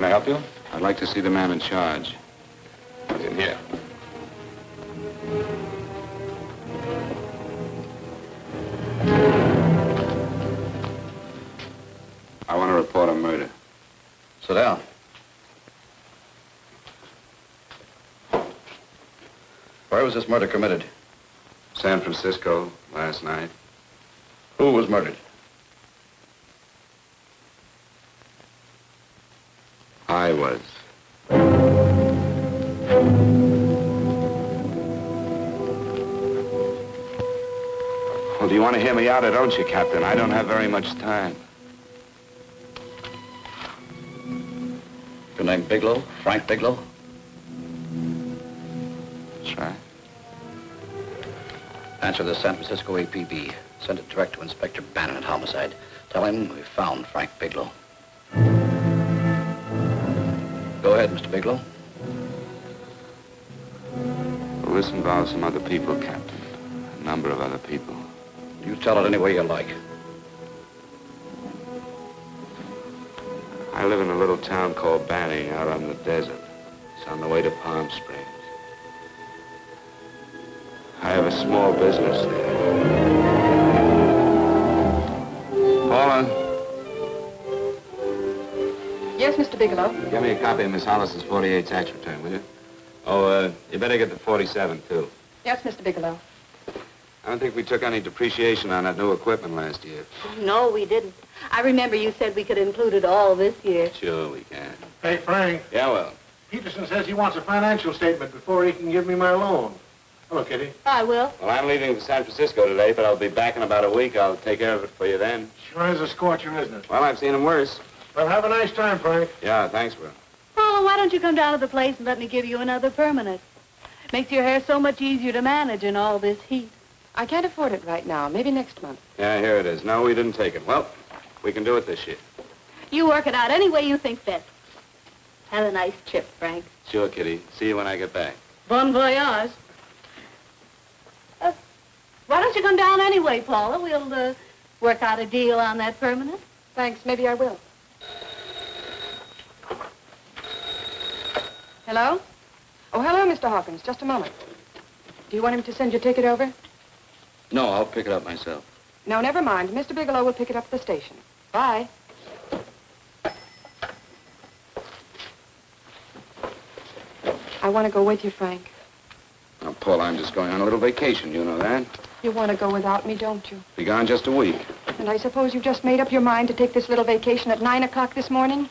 I help you? I'd like to see the man in charge. He's in here. I want to report a murder. Sit down. Where was this murder committed? San Francisco, last night. Who was murdered? I was. Well, do you want to hear me out or don't you, Captain? I don't have very much time. Your name Bigelow? Frank Bigelow? That's right. Answer the San Francisco APB. Send it direct to Inspector Bannon at Homicide. Tell him we found Frank Bigelow. Go ahead, Mr. Bigelow. Well, this involves some other people, Captain. A number of other people. You tell it any way you like. I live in a little town called Banning out on the desert. It's on the way to Palm Springs. I have a small business there. Paula? Yes, Mr. Bigelow. Give me a copy of Miss Hollis's 48 tax return, will you? Oh, you better get the 47, too. Yes, Mr. Bigelow. I don't think we took any depreciation on that new equipment last year. No, we didn't. I remember you said we could include it all this year. Sure we can. Hey, Frank. Yeah, well. Peterson says he wants a financial statement before he can give me my loan. Hello, Kitty. I will. Well, I'm leaving for San Francisco today, but I'll be back in about a week. I'll take care of it for you then. Sure is a scorcher, isn't it? Well, I've seen him worse. Well, have a nice time, Frank. Yeah, thanks, Will. Paula, why don't you come down to the place and let me give you another permanent? Makes your hair so much easier to manage in all this heat. I can't afford it right now. Maybe next month. Yeah, here it is. No, we didn't take it. Well, we can do it this year. You work it out any way you think best. Have a nice trip, Frank. Sure, Kitty. See you when I get back. Bon voyage. Why don't you come down anyway, Paula? We'll work out a deal on that permanent. Thanks. Maybe I will. Hello? Oh, hello, Mr. Hawkins. Just a moment. Do you want him to send your ticket over? No, I'll pick it up myself. No, never mind. Mr. Bigelow will pick it up at the station. Bye. I want to go with you, Frank. Now, Paul, I'm just going on a little vacation. You know that? You want to go without me, don't you? Be gone just a week. And I suppose you've just made up your mind to take this little vacation at 9 o'clock this morning?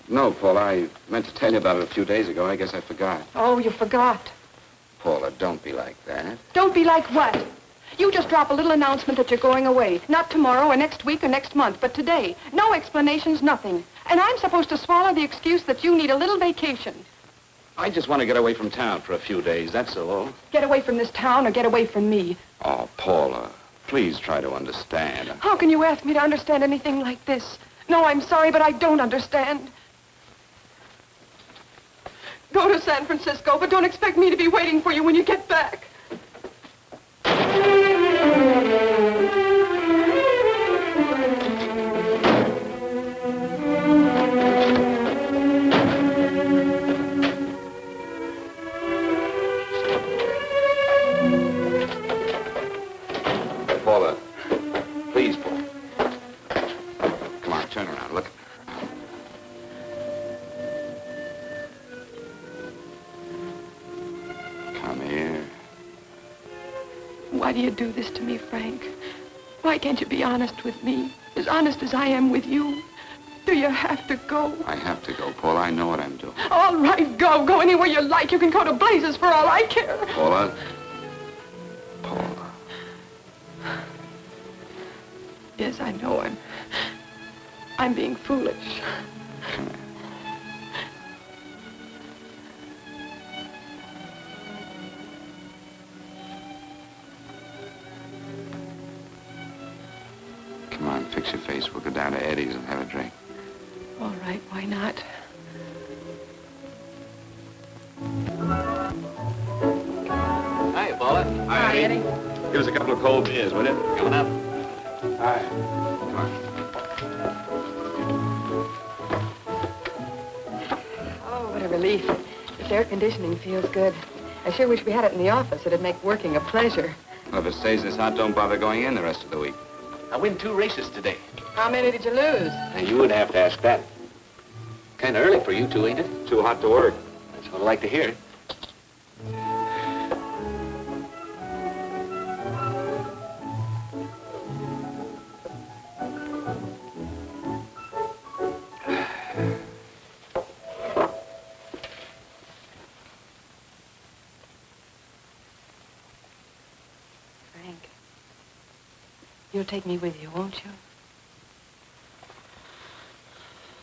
No, Paul, I meant to tell you about it a few days ago. I guess I forgot. Oh, you forgot. Paula, don't be like that. Don't be like what? You just drop a little announcement that you're going away. Not tomorrow or next week or next month, but today. No explanations, nothing. And I'm supposed to swallow the excuse that you need a little vacation. I just want to get away from town for a few days, that's all. Get away from this town or get away from me. Oh, Paula, please try to understand. How can you ask me to understand anything like this? No, I'm sorry, but I don't understand. Go to San Francisco, but don't expect me to be waiting for you when you get back. Paula, please, Paul. Come on, turn around, look. Come here. Why do you do this to me, Frank? Why can't you be honest with me? As honest as I am with you? Do you have to go? I have to go, Paula. I know what I'm doing. All right, go. Go anywhere you like. You can go to blazes for all I care. Paula? Paula. Yes, I know. I'm being foolish. Come here. Come on, fix your face. We'll go down to Eddie's and have a drink. All right, why not? Hi, Paula. Hi, Eddie. Give us a couple of cold beers, will you? Coming up. Hi. Come on. relief. This air conditioning feels good. I sure wish we had it in the office. It'd make working a pleasure. Well, if it stays this hot, don't bother going in the rest of the week. I win 2 races today. How many did you lose? Now, you would have to ask that. Kind of early for you two, ain't it? Too hot to work. That's what I like to hear. Frank, you'll take me with you, won't you?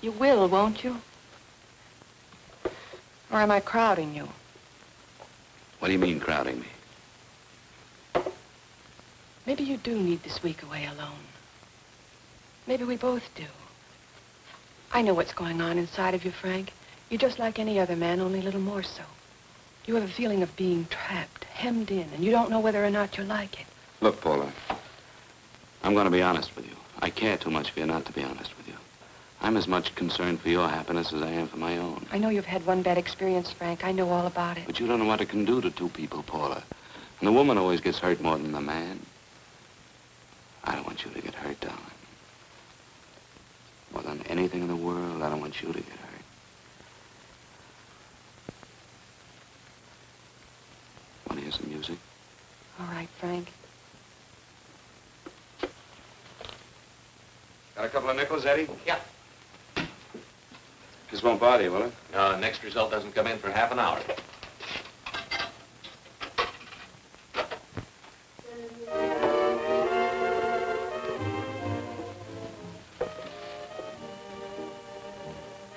You will, won't you? Or am I crowding you? What do you mean, crowding me? Maybe you do need this week away alone. Maybe we both do. I know what's going on inside of you, Frank. You're just like any other man, only a little more so. You have a feeling of being trapped, hemmed in, and you don't know whether or not you like it. Look, Paula, I'm going to be honest with you. I care too much for you not to be honest with you. I'm as much concerned for your happiness as I am for my own. I know you've had one bad experience, Frank. I know all about it. But you don't know what it can do to two people, Paula. And the woman always gets hurt more than the man. I don't want you to get hurt, darling. More than anything in the world, I don't want you to get hurt. Want to hear some music? All right, Frank. Got a couple of nickels, Eddie? Yeah. This won't bother you, will it? Next result doesn't come in for half an hour.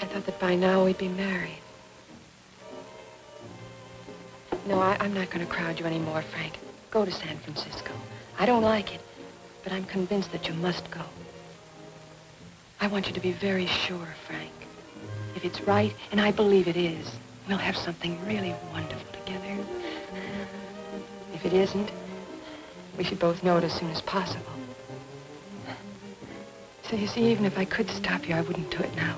I thought that by now we'd be married. No, I'm not going to crowd you anymore, Frank. Go to San Francisco. I don't like it, but I'm convinced that you must go. I want you to be very sure, Frank. If it's right, and I believe it is, we'll have something really wonderful together. If it isn't, we should both know it as soon as possible. So you see, even if I could stop you, I wouldn't do it now.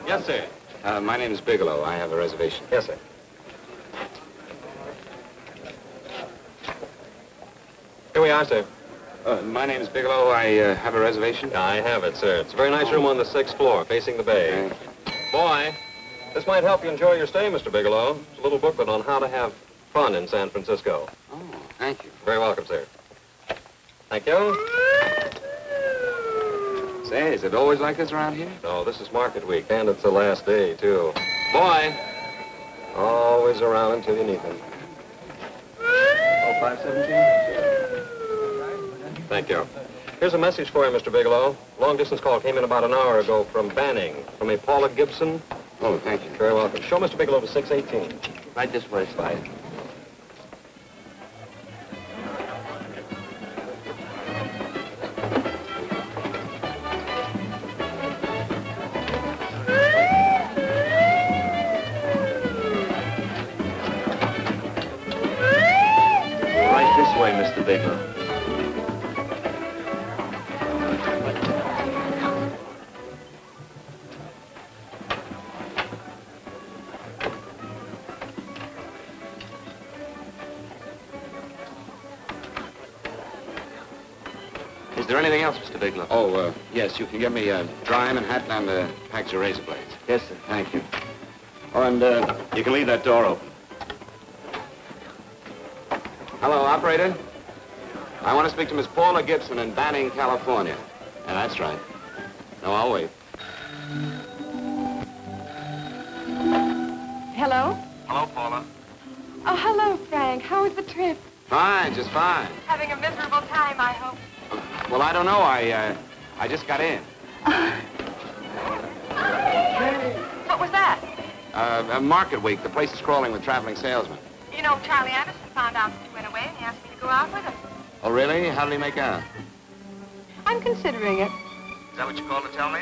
Yes, sir. My name is Bigelow. I have a reservation. Yes, sir. Here we are, sir. My name is Bigelow. I have a reservation. I have it, sir. It's a very nice room on the 6th floor, facing the bay. Boy, this might help you enjoy your stay, Mr. Bigelow. It's a little booklet on how to have fun in San Francisco. Oh, thank you. Very welcome, sir. Thank you. Say, is it always like this around here? No, this is market week, and it's the last day, too. Boy, always around until you need him. Oh, 517? Thank you. Here's a message for you, Mr. Bigelow. Long-distance call came in about an hour ago from Banning, from a Paula Gibson. Oh, thank you. Very welcome. Show Mr. Bigelow to 618. Right this way, Slide. Right this way, Mr. Bigelow. Is there anything else, Mr. Bigelow? Oh, yes. You can get me a dry Manhattan and a package of razor blades. Yes, sir. Thank you. Oh, and you can leave that door open. Hello, operator. I want to speak to Miss Paula Gibson in Banning, California. Yeah, that's right. No, I'll wait. Hello? Hello, Paula. Oh, hello, Frank. How was the trip? Fine, just fine. Having a miserable time, I hope. Well, I don't know. I just got in. What was that? Market week. The place is crawling with traveling salesmen. You know, Charlie Anderson found out that you went away and he asked me to go out with him. Oh, really? How did he make out? I'm considering it. Is that what you called to tell me?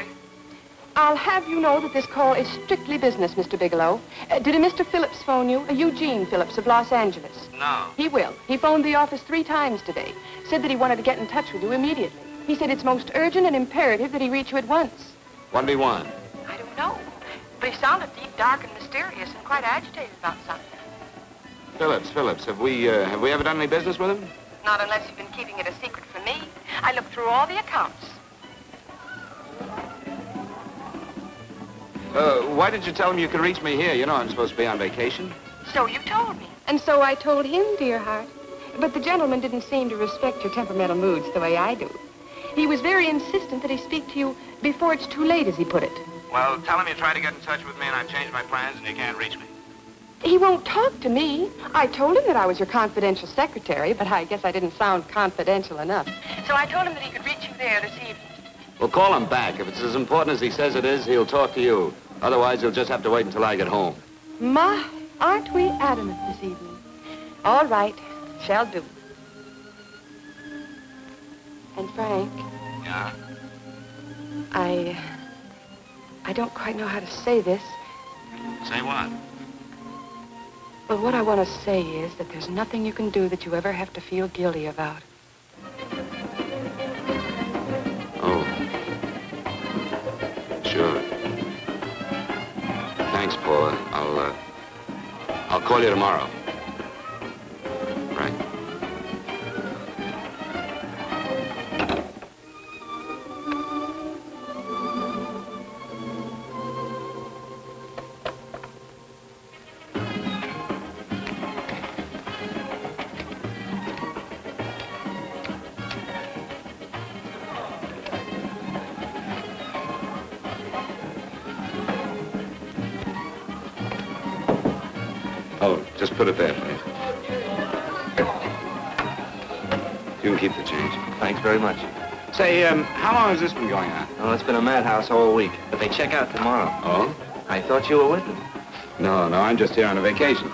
I'll have you know that this call is strictly business, Mr. Bigelow. Did a Mr. Phillips phone you? Eugene Phillips of Los Angeles. No. He will. He phoned the office 3 times today. Said that he wanted to get in touch with you immediately. He said it's most urgent and imperative that he reach you at once. What did he want? I don't know. But he sounded deep, dark, and mysterious and quite agitated about something. Phillips. Have we ever done any business with him? Not unless you've been keeping it a secret from me. I looked through all the accounts. Why didn't you tell him you could reach me here? You know I'm supposed to be on vacation. So you told me. And so I told him, dear heart. But the gentleman didn't seem to respect your temperamental moods the way I do. He was very insistent that he speak to you before it's too late, as he put it. Well, tell him you tried to get in touch with me and I've changed my plans and you can't reach me. He won't talk to me. I told him that I was your confidential secretary, but I guess I didn't sound confidential enough. So I told him that he could reach you there this evening. Well, call him back. If it's as important as he says it is, he'll talk to you. Otherwise, he'll just have to wait until I get home. My, aren't we adamant this evening? All right, shall do. And Frank, Yeah? I don't quite know how to say this. Say what? Well, what I want to say is that there's nothing you can do that you ever have to feel guilty about. Oh. Sure. Thanks, Paula. I'll call you tomorrow. Right. Oh, just put it there, please. You can keep the change. Thanks very much. Say, how long has this been going on? Oh, it's been a madhouse all week, but they check out tomorrow. Oh? I thought you were with them. No, I'm just here on a vacation.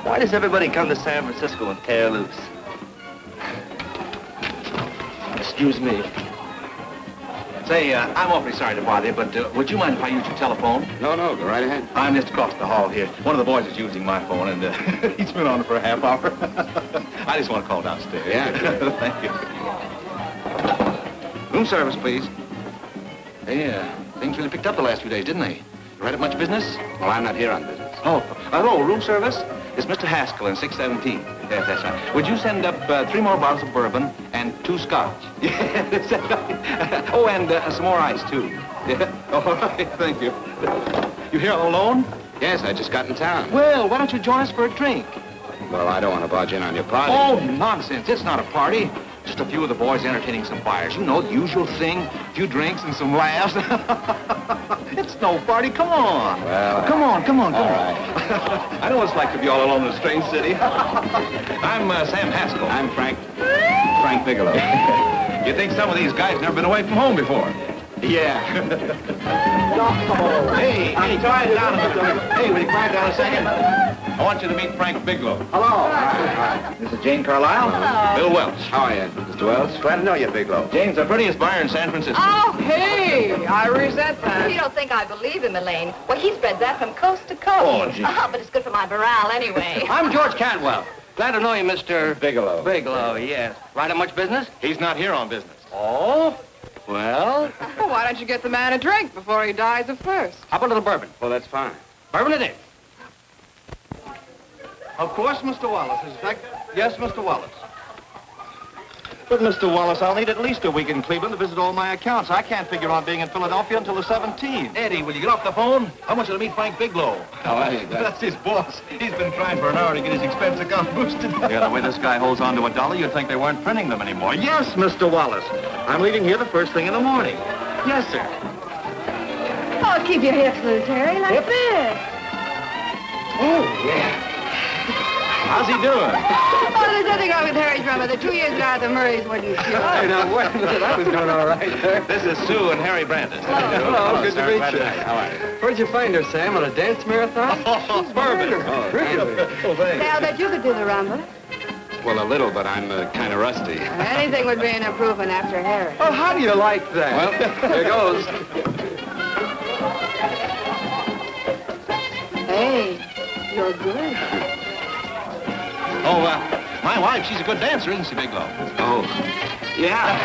Why does everybody come to San Francisco and tear loose? Excuse me. Say, I'm awfully sorry to bother you, but would you mind if I use your telephone? No, go right ahead. I'm just across the hall here. One of the boys is using my phone, and he's been on it for a half hour. I just want to call downstairs. Yeah. Thank you. Room service, please. Hey, things really picked up the last few days, didn't they? You right at much business? Well, I'm not here on business. Oh, hello, room service? It's Mr. Haskell in 617. Yes, that's right. Would you send up 3 more bottles of bourbon and 2 scotch? Yeah, that's right. Oh, and some more ice, too. Yeah. All right, thank you. You here all alone? Yes, I just got in town. Well, why don't you join us for a drink? Well, I don't want to barge in on your party. Oh, nonsense. It's not a party. Just a few of the boys entertaining some buyers. You know, the usual thing. A few drinks and some laughs. It's no party. Come on. Well, come on. All right. I know what it's like to be all alone in a strange city. I'm Sam Haskell. I'm Frank Bigelow. You think some of these guys never been away from home before? Yeah. Hey, quiet down a minute. Hey, will you quiet down a second? I want you to meet Frank Bigelow. Hello. All right. This is Jane Carlisle. Hello. Bill Welch. How are you, Mr. Wells? Glad to know you, Bigelow. Jane's the prettiest buyer in San Francisco. Oh, hey, I resent that. You don't think I believe him, Elaine? Well, he spreads that from coast to coast. Oh, gee. But it's good for my morale anyway. I'm George Cantwell. Glad to know you, Mr. Bigelow. Bigelow, yes. Right at much business? He's not here on business. Oh? Well, Well, why don't you get the man a drink before he dies of thirst? how about a little bourbon? Well, that's fine. Bourbon it is. Of course, Mr. Wallace. In fact, yes, Mr. Wallace. But, Mr. Wallace, I'll need at least a week in Cleveland to visit all my accounts. I can't figure on being in Philadelphia until the 17th. Eddie, will you get off the phone? I want you to meet Frank Bigelow. How are you, That's his boss. He's been trying for an hour to get his expense account boosted. Yeah, the way this guy holds on to $1, you'd think they weren't printing them anymore. Yes, Mr. Wallace. I'm leaving here the first thing in the morning. Yes, sir. Oh, keep your hips loose, Harry, like this. Oh, yeah. How's he doing? Oh, there's nothing wrong with Harry's drummer. The 2 years ago, the Murrays wouldn't shoot. Hey, now, wait a minute. I was doing all right there. This is Sue and Harry Brandis. Hello, good to meet glad you. How are you? Where'd you find her, Sam? On a dance marathon? Bourbon. Really? Oh, thanks. Say, I'll bet you could do the rumba. Well, a little, but I'm kind of rusty. Anything would be an improvement after Harry. Oh, how do you like that? Well, here goes. Hey, you're good. Oh, my wife, she's a good dancer, isn't she, Bigelow? Oh, yeah.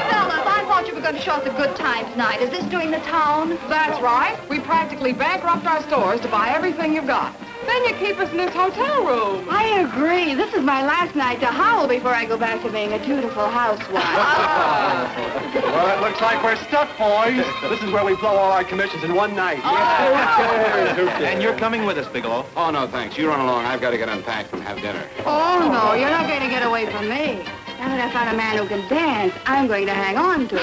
Fellas, I thought you were going to show us a good time tonight. Is this doing the town? That's right. We practically bankrupt our stores to buy everything you've got. Then you keep us in this hotel room. I agree. This is my last night to howl before I go back to being a dutiful housewife. Well, it looks like we're stuck, boys. This is where we blow all our commissions in one night. And you're coming with us, Bigelow. Oh, no, thanks. You run along. I've got to get unpacked and have dinner. Oh, no, you're not going to get away from me. Now that I found a man who can dance, I'm going to hang on to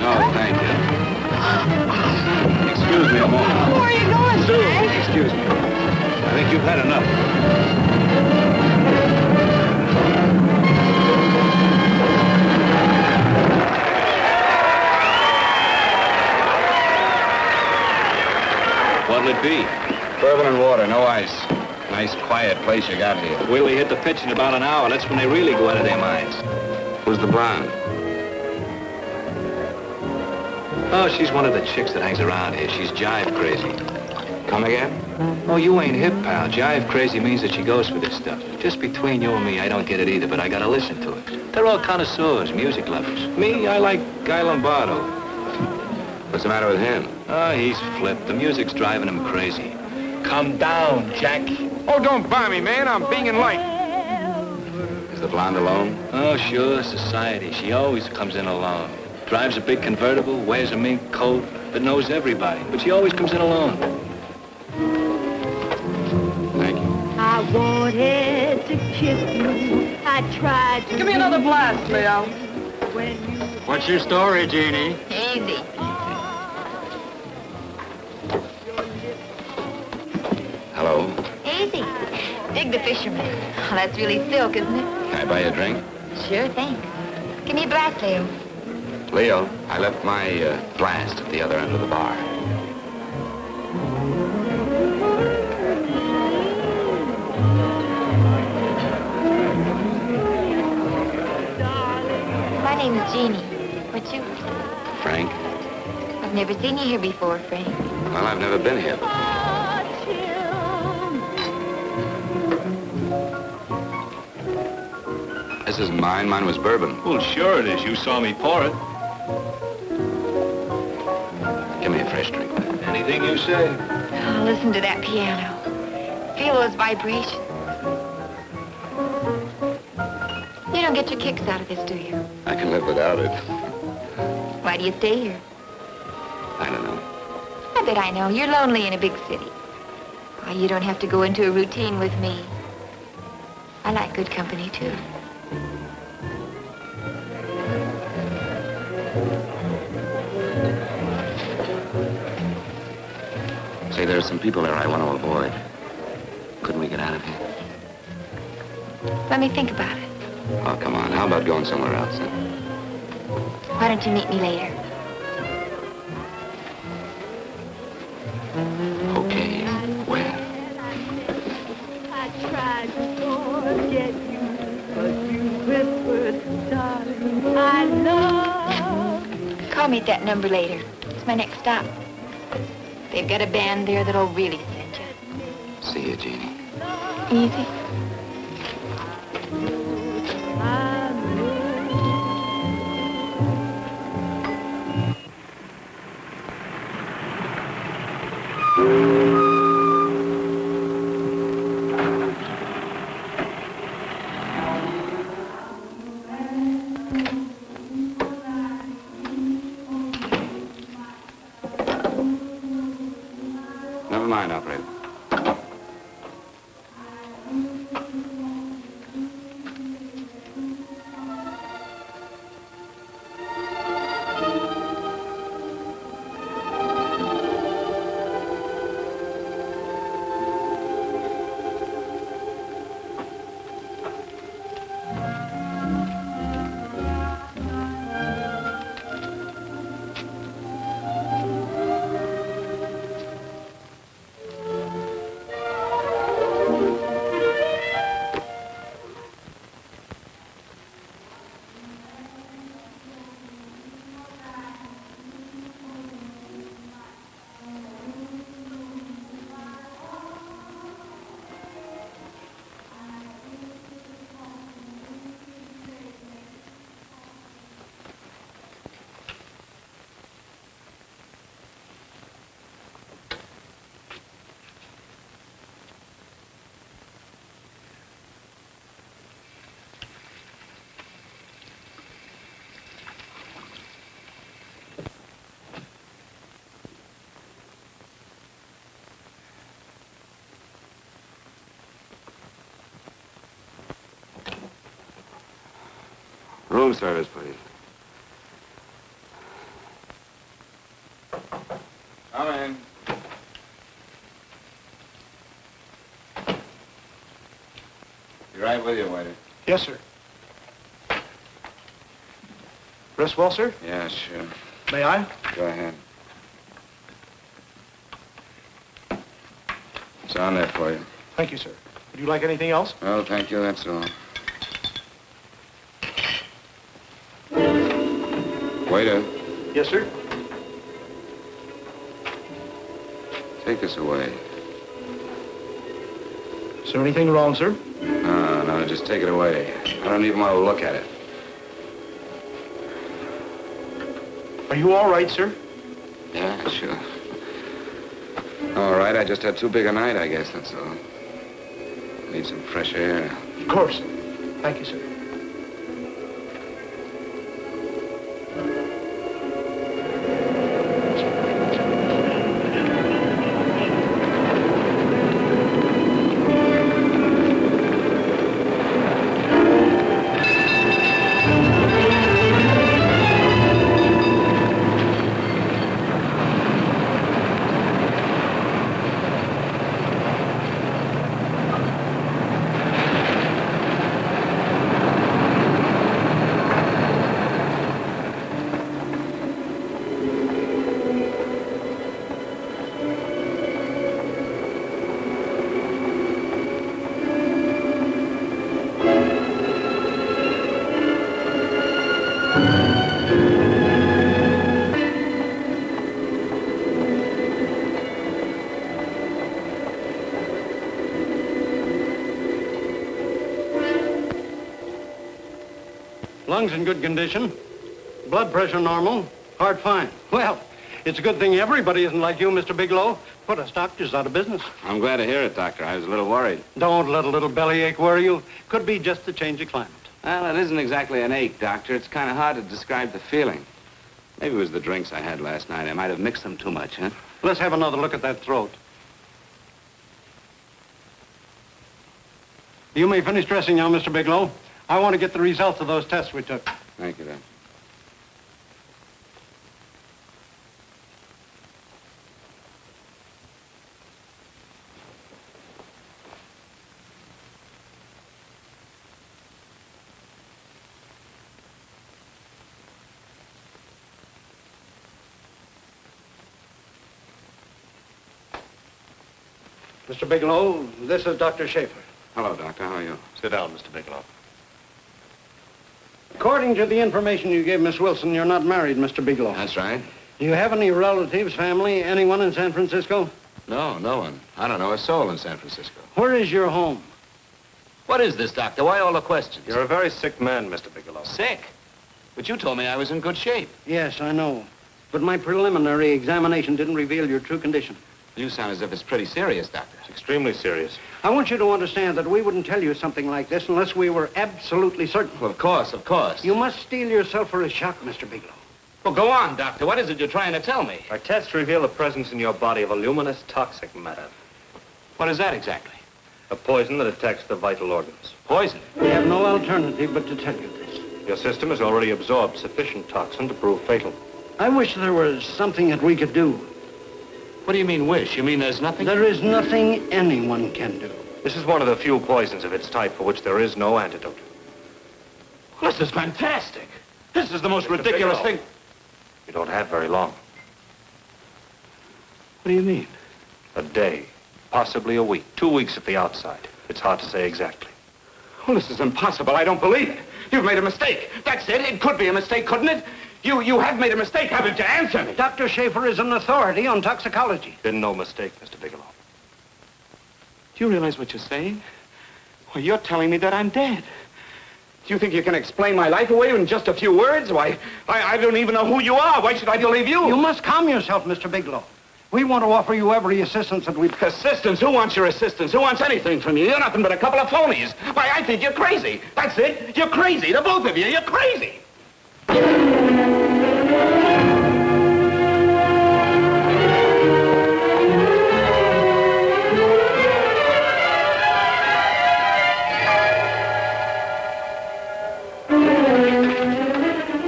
No, thank you. Excuse me a moment. Where are you going, Sue, Frank? excuse me. I think you've had enough. What'll it be? Bourbon and water, no ice. Nice, quiet place you got here. Wait till they hit the pitch in about an hour. That's when they really go out of their minds. Who's the blonde? Oh, she's one of the chicks that hangs around here. She's jive crazy. Come again? Oh, you ain't hip, pal. Jive crazy means that she goes for this stuff. Just between you and me, I don't get it either, but I gotta listen to it. They're all connoisseurs, music lovers. Me, I like Guy Lombardo. What's the matter with him? Oh, he's flipped. The music's driving him crazy. Come down, Jack. Oh, don't buy me, man. I'm being in light. Is the blonde alone? Oh, sure, society. She always comes in alone. Drives a big convertible, wears a mink coat, but knows everybody. But she always comes in alone. Thank you. I wanted to kiss you. I tried to. Give me another blast, Leo. When you What's your story, Jeannie? Easy. Hello. Easy. Dig the fisherman. Oh, that's really silk, isn't it? Can I buy you a drink? Sure thing. Give me a glass, Leo. Leo, I left my blast at the other end of the bar. My name is Jeannie. What's yours? Frank? I've never seen you here before, Frank. Well, I've never been here. This isn't mine. Mine was bourbon. Well, sure it is. You saw me pour it. Give me a fresh drink. Anything you say. Oh, listen to that piano. Feel those vibrations. You don't get your kicks out of this, do you? I can live without it. Why do you stay here? I don't know. I bet I know. You're lonely in a big city. Why, you don't have to go into a routine with me. I like good company, too. Say, there are some people there I want to avoid. Couldn't we get out of here? Let me think about it. Oh, come on. How about going somewhere else, then? Why don't you meet me later? Okay. Where? I tried to forget you, but you whispered, darling, I love. Call me at that number later. It's my next stop. They've got a band there that'll really send you. See you, Jeannie. Easy. Never mind, operator. Room service, please. Come in. Be right with you, waiter. Yes, sir. Dress well, sir? Yeah, sure. May I? Go ahead. It's on there for you. Thank you, sir. Would you like anything else? Well, thank you, that's all. Waiter, Yes, sir. take this away. Is there anything wrong, sir? No, just take it away. I don't even want to look at it. Are you all right, sir? Yeah, sure. All right, I just had too big a night, I guess, that's all. Need some fresh air. Of course. Thank you, sir. Lungs in good condition. Blood pressure normal. Heart fine. Well, it's a good thing everybody isn't like you, Mr. Bigelow. Put us doctors out of business. I'm glad to hear it, Doctor. I was a little worried. Don't let a little bellyache worry you. Could be just the change of climate. Well, it isn't exactly an ache, Doctor. It's kind of hard to describe the feeling. Maybe it was the drinks I had last night. I might have mixed them too much, huh? Let's have another look at that throat. You may finish dressing now, Mr. Bigelow. I want to get the results of those tests we took. Thank you, Doctor. Mr. Bigelow, this is Dr. Schaefer. Hello, Doctor. How are you? Sit down, Mr. Bigelow. According to the information you gave Miss Wilson, you're not married, Mr. Bigelow. That's right. Do you have any relatives, family, anyone in San Francisco? No, no one. I don't know a soul in San Francisco. Where is your home? What is this, Doctor? Why all the questions? You're a very sick man, Mr. Bigelow. Sick? But you told me I was in good shape. Yes, I know. But my preliminary examination didn't reveal your true condition. You sound as if it's pretty serious, Doctor. It's extremely serious. I want you to understand that we wouldn't tell you something like this unless we were absolutely certain. Well, of course, of course. You must steel yourself for a shock, Mr. Bigelow. Well, go on, Doctor. What is it you're trying to tell me? Our tests reveal the presence in your body of a luminous toxic matter. What is that exactly? A poison that attacks the vital organs. Poison? We have no alternative but to tell you this. Your system has already absorbed sufficient toxin to prove fatal. I wish there was something that we could do. What do you mean, wish? You mean there's nothing? There is nothing anyone can do. This is one of the few poisons of its type for which there is no antidote. Well, this is fantastic. This is the most ridiculous thing. You don't have very long. What do you mean? A day, possibly a week, 2 weeks at the outside. It's hard to say exactly. Well, this is impossible. I don't believe it. You've made a mistake. That's it. It could be a mistake, couldn't it? You have made a mistake, haven't you? Answer me. Dr. Schaefer is an authority on toxicology. Been no mistake, Mr. Bigelow. Do you realize what you're saying? Well, you're telling me that I'm dead. Do you think you can explain my life away in just a few words? Why, I don't even know who you are. Why should I believe you? You must calm yourself, Mr. Bigelow. We want to offer you every assistance that we've... Assistance? Who wants your assistance? Who wants anything from you? You're nothing but a couple of phonies. Why, I think you're crazy. That's it. You're crazy. The both of you. You're crazy.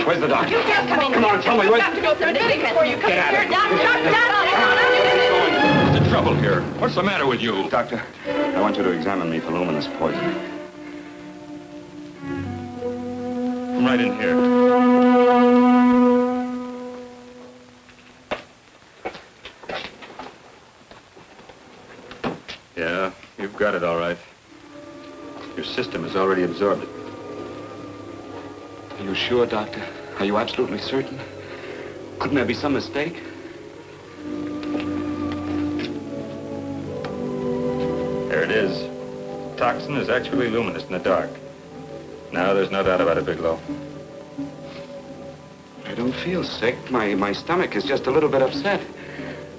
Where's the doctor? You just come in. Come on, tell me. Where's... Doctor, go through the big before you come Get out of here. here. Doctor. What's the trouble here? What's the matter with you? Doctor, I want you to examine me for luminous poison. Come right in here. Yeah, you've got it all right. Your system has already absorbed it. Are you sure, Doctor? Are you absolutely certain? Couldn't there be some mistake? There it is. Toxin is actually luminous in the dark. Now there's no doubt about it, Bigelow. I don't feel sick. My stomach is just a little bit upset.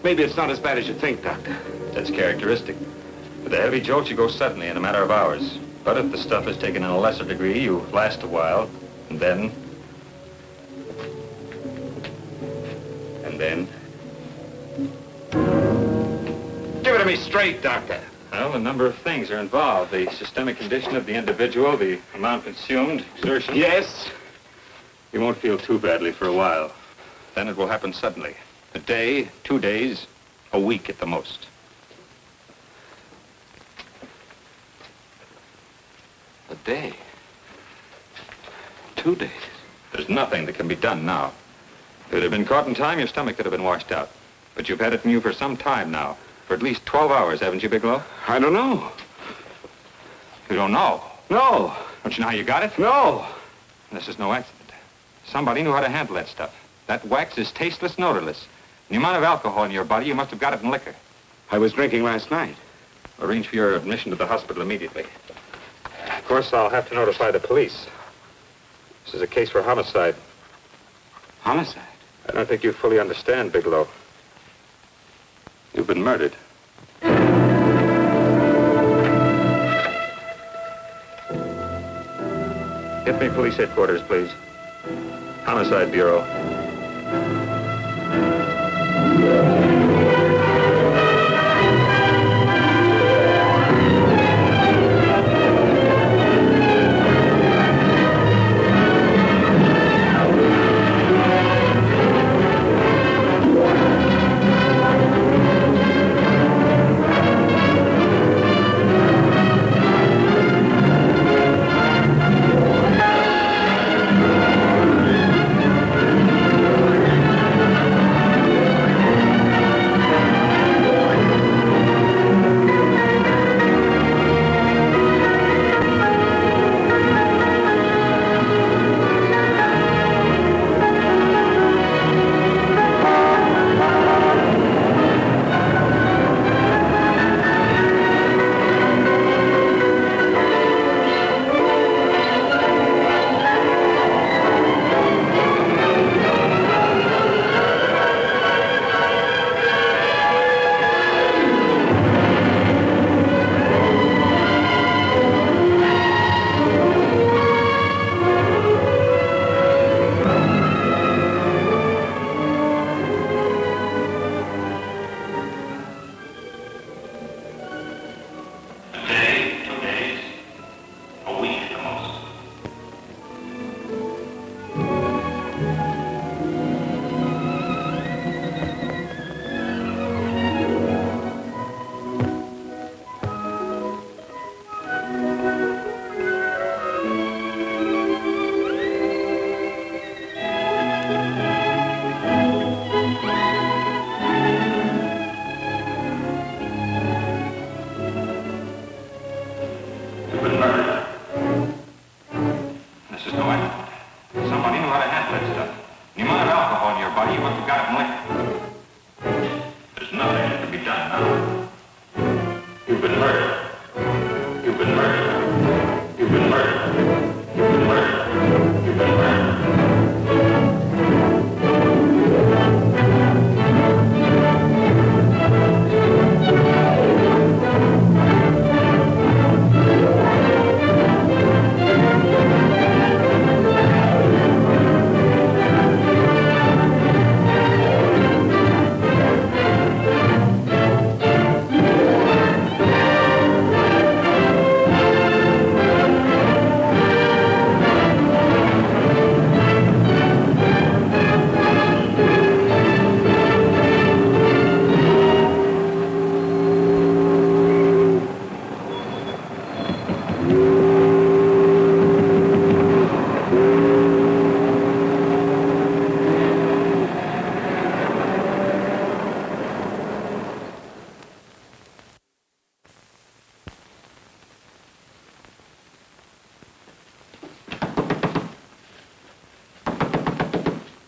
Maybe it's not as bad as you think, Doctor. That's characteristic. With a heavy jolt, you go suddenly in a matter of hours. But if the stuff is taken in a lesser degree, you last a while, and then... Give it to me straight, Doctor. Well, a number of things are involved. The systemic condition of the individual, the amount consumed, exertion. Yes? You won't feel too badly for a while. Then it will happen suddenly. A day, 2 days, a week at the most. A day. 2 days. There's nothing that can be done now. If it had been caught in time, your stomach could have been washed out. But you've had it in you for some time now. For at least 12 hours, haven't you, Bigelow? I don't know. You don't know? No. Don't you know how you got it? No. This is no accident. Somebody knew how to handle that stuff. That wax is tasteless and odorless. The amount of alcohol in your body, you must have got it in liquor. I was drinking last night. Arrange for your admission to the hospital immediately. Of course, I'll have to notify the police. This is a case for homicide. Homicide? I don't think you fully understand, Bigelow. You've been murdered. Get me police headquarters, please. Homicide Bureau.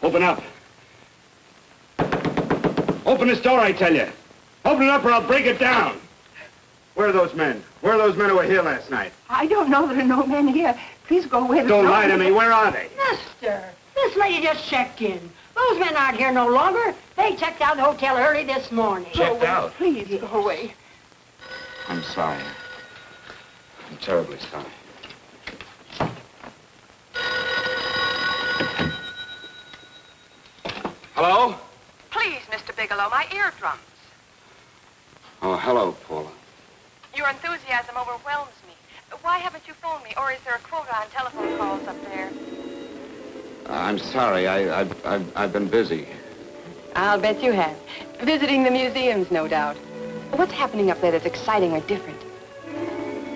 Open up. Open this door, I tell you. Open it up or I'll break it down. Where are those men? Where are those men who were here last night? I don't know. There are no men here. Please go away. Don't lie to me. Where are they? Mister, this lady just checked in. Those men aren't here no longer. They checked out the hotel early this morning. Checked out? Please go away. I'm sorry. I'm terribly sorry. Hello? Please, Mr. Bigelow, my eardrums. Oh, hello, Paula. Your enthusiasm overwhelms me. Why haven't you phoned me, or is there a quota on telephone calls up there? I'm sorry. I've been busy. I'll bet you have. Visiting the museums, no doubt. What's happening up there that's exciting or different?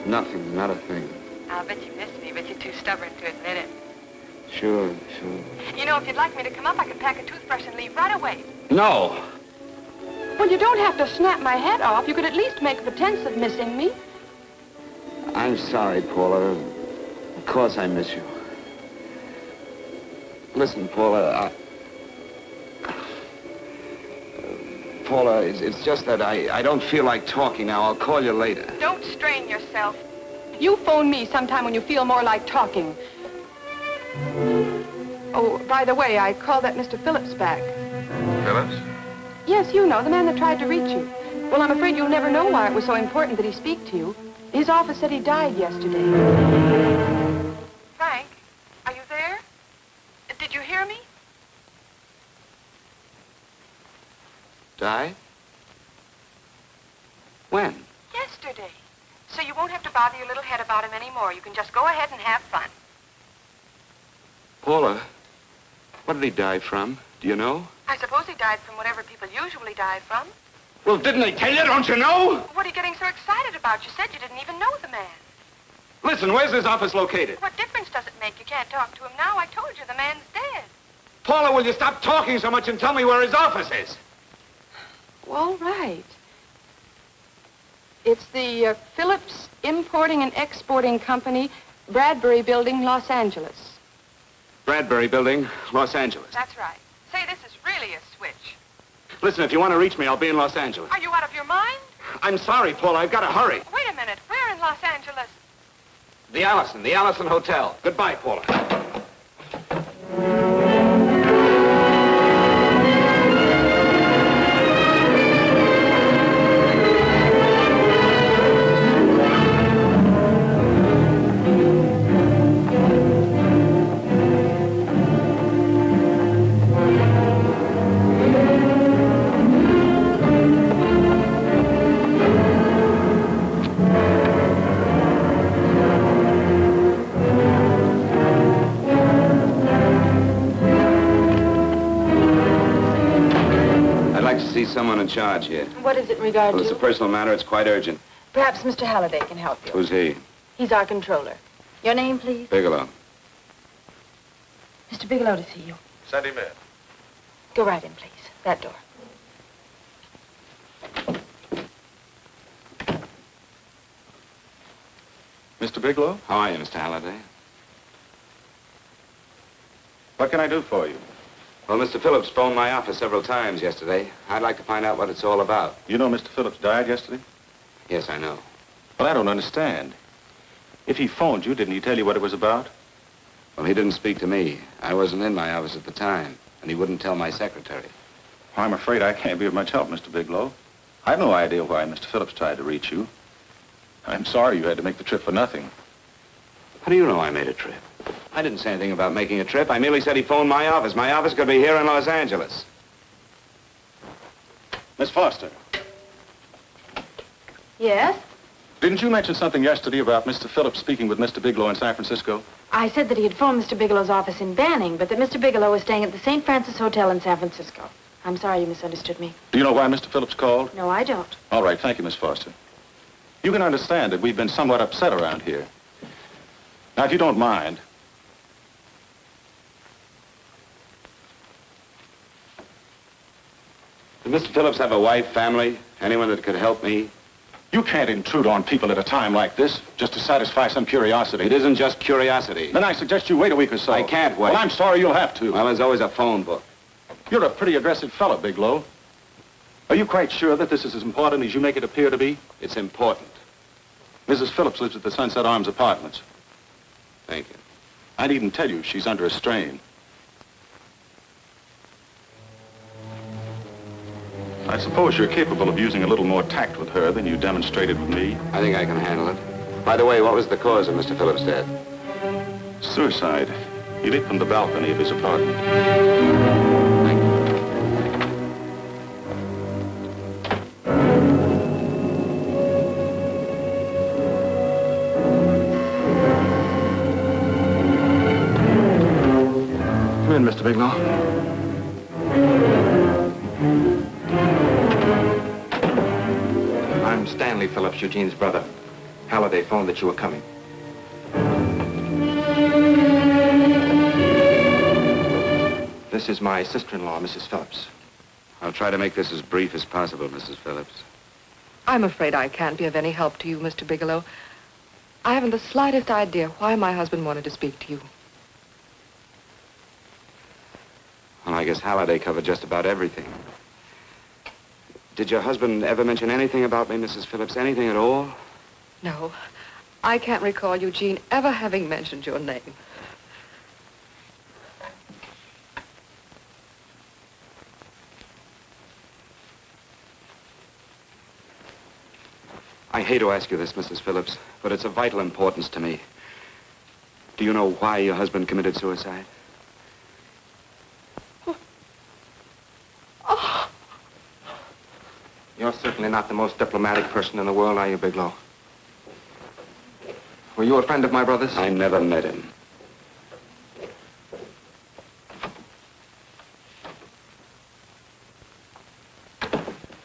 Nothing, not a thing. I'll bet you miss me, but you're too stubborn to admit it. Sure. You know, if you'd like me to come up, I could pack a toothbrush and leave right away. No. Well, you don't have to snap my head off. You could at least make a pretense of missing me. I'm sorry, Paula. Of course I miss you. Listen, Paula, Paula, it's just that I don't feel like talking now. I'll call you later. Don't strain yourself. You phone me sometime when you feel more like talking. Oh, by the way, I called that Mr. Phillips back. Phillips? Yes, you know, the man that tried to reach you. Well, I'm afraid you'll never know why it was so important that he speak to you. His office said he died yesterday. Frank, are you there? Did you hear me? Died? When? Yesterday. So you won't have to bother your little head about him anymore. You can just go ahead and have fun. Paula, what did he die from? Do you know? I suppose he died from whatever people usually die from. Well, didn't they tell you? Don't you know? What are you getting so excited about? You said you didn't even know the man. Listen, where's his office located? What difference does it make? You can't talk to him now. I told you the man's dead. Paula, will you stop talking so much and tell me where his office is? All right. It's the Phillips Importing and Exporting Company, Bradbury Building, Los Angeles. Bradbury Building, Los Angeles. That's right. Say, this is really a switch. Listen, if you want to reach me, I'll be in Los Angeles. Are you out of your mind? I'm sorry, Paula. I've got to hurry. Wait a minute. Where in Los Angeles? The Allison Hotel. Goodbye, Paula. Someone in charge here. What is it in regard Well, it's to? a personal matter. It's quite urgent. Perhaps Mr. Halliday can help you. Who's he? He's our controller. Your name, please? Bigelow. Mr. Bigelow to see you. Send him in. Go right in, please. That door. Mr. Bigelow? How are you, Mr. Halliday? What can I do for you? Well, Mr. Phillips phoned my office several times yesterday. I'd like to find out what it's all about. You know Mr. Phillips died yesterday? Yes, I know. Well, I don't understand. If he phoned you, didn't he tell you what it was about? Well, he didn't speak to me. I wasn't in my office at the time, and he wouldn't tell my secretary. Well, I'm afraid I can't be of much help, Mr. Bigelow. I've no idea why Mr. Phillips tried to reach you. I'm sorry you had to make the trip for nothing. How do you know I made a trip? I didn't say anything about making a trip. I merely said he phoned my office. My office could be here in Los Angeles. Miss Foster, Yes? didn't you mention something yesterday about Mr. Phillips speaking with Mr. Bigelow in San Francisco? I said that he had phoned Mr. Bigelow's office in Banning, but that Mr. Bigelow was staying at the St. Francis Hotel in San Francisco. I'm sorry you misunderstood me. Do you know why Mr. Phillips called? No, I don't. All right, thank you, Miss Foster. You can understand that we've been somewhat upset around here. Now, if you don't mind, Does Mr. Phillips have a wife, family, anyone that could help me? you can't intrude on people at a time like this just to satisfy some curiosity. It isn't just curiosity. Then I suggest you wait a week or so. I can't wait. Well, I'm sorry you'll have to. Well, there's always a phone book. You're a pretty aggressive fellow, Bigelow. Are you quite sure that this is as important as you make it appear to be? It's important. Mrs. Phillips lives at the Sunset Arms Apartments. Thank you. I needn't tell you she's under a strain. I suppose you're capable of using a little more tact with her than you demonstrated with me. I think I can handle it. By the way, what was the cause of Mr. Phillips' death? Suicide. He leaped from the balcony of his apartment. Come in, Mr. Bigelow. I'm Stanley Phillips, Eugene's brother. Halliday phoned that you were coming. This is my sister-in-law, Mrs. Phillips. I'll try to make this as brief as possible, Mrs. Phillips. I'm afraid I can't be of any help to you, Mr. Bigelow. I haven't the slightest idea why my husband wanted to speak to you. I guess Halliday covered just about everything. Did your husband ever mention anything about me, Mrs. Phillips? Anything at all? No, I can't recall Eugene ever having mentioned your name. I hate to ask you this, Mrs. Phillips, but it's of vital importance to me. Do you know why your husband committed suicide? Oh. You're certainly not the most diplomatic person in the world, are you, Bigelow? Were you a friend of my brother's? I never met him.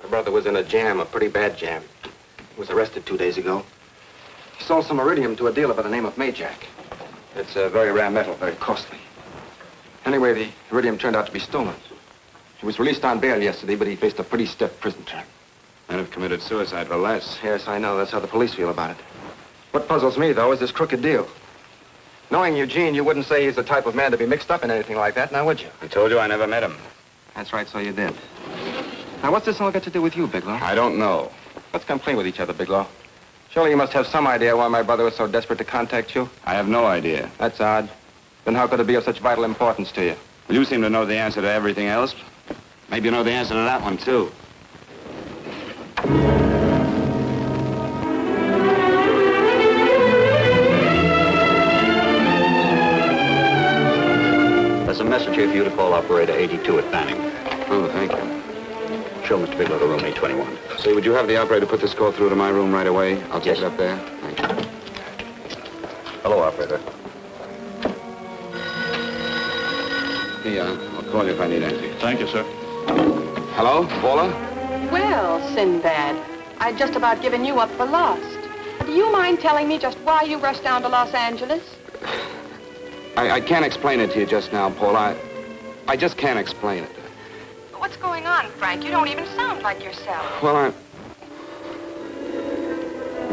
My brother was in a jam, a pretty bad jam. He was arrested 2 days ago. He sold some iridium to a dealer by the name of Majak. It's a very rare metal, very costly. Anyway, the iridium turned out to be stolen. He was released on bail yesterday, but he faced a pretty stiff prison term. Men have committed suicide for less. Yes, I know. That's how the police feel about it. What puzzles me, though, is this crooked deal. Knowing Eugene, you wouldn't say he's the type of man to be mixed up in anything like that, now would you? I told you I never met him. That's right, so you did. Now, what's this all got to do with you, Bigelow? I don't know. Let's come clean with each other, Bigelow. Surely you must have some idea why my brother was so desperate to contact you. I have no idea. That's odd. Then how could it be of such vital importance to you? Well, you seem to know the answer to everything else. Maybe you know the answer to that one, too. There's a message here for you to call operator 82 at Banning. Oh, thank you. Show Mr. Bigelow to room 821. Say, would you have the operator put this call through to my room right away? I'll take it up there. Thank you. Hello, operator. Yeah, I'll call you if I need anything. Thank you, sir. Hello, Paula? Well, Sinbad, I'd just about given you up for lost. Do you mind telling me just why you rushed down to Los Angeles? I can't explain it to you just now, Paula. I just can't explain it. What's going on, Frank? You don't even sound like yourself. Well, I'm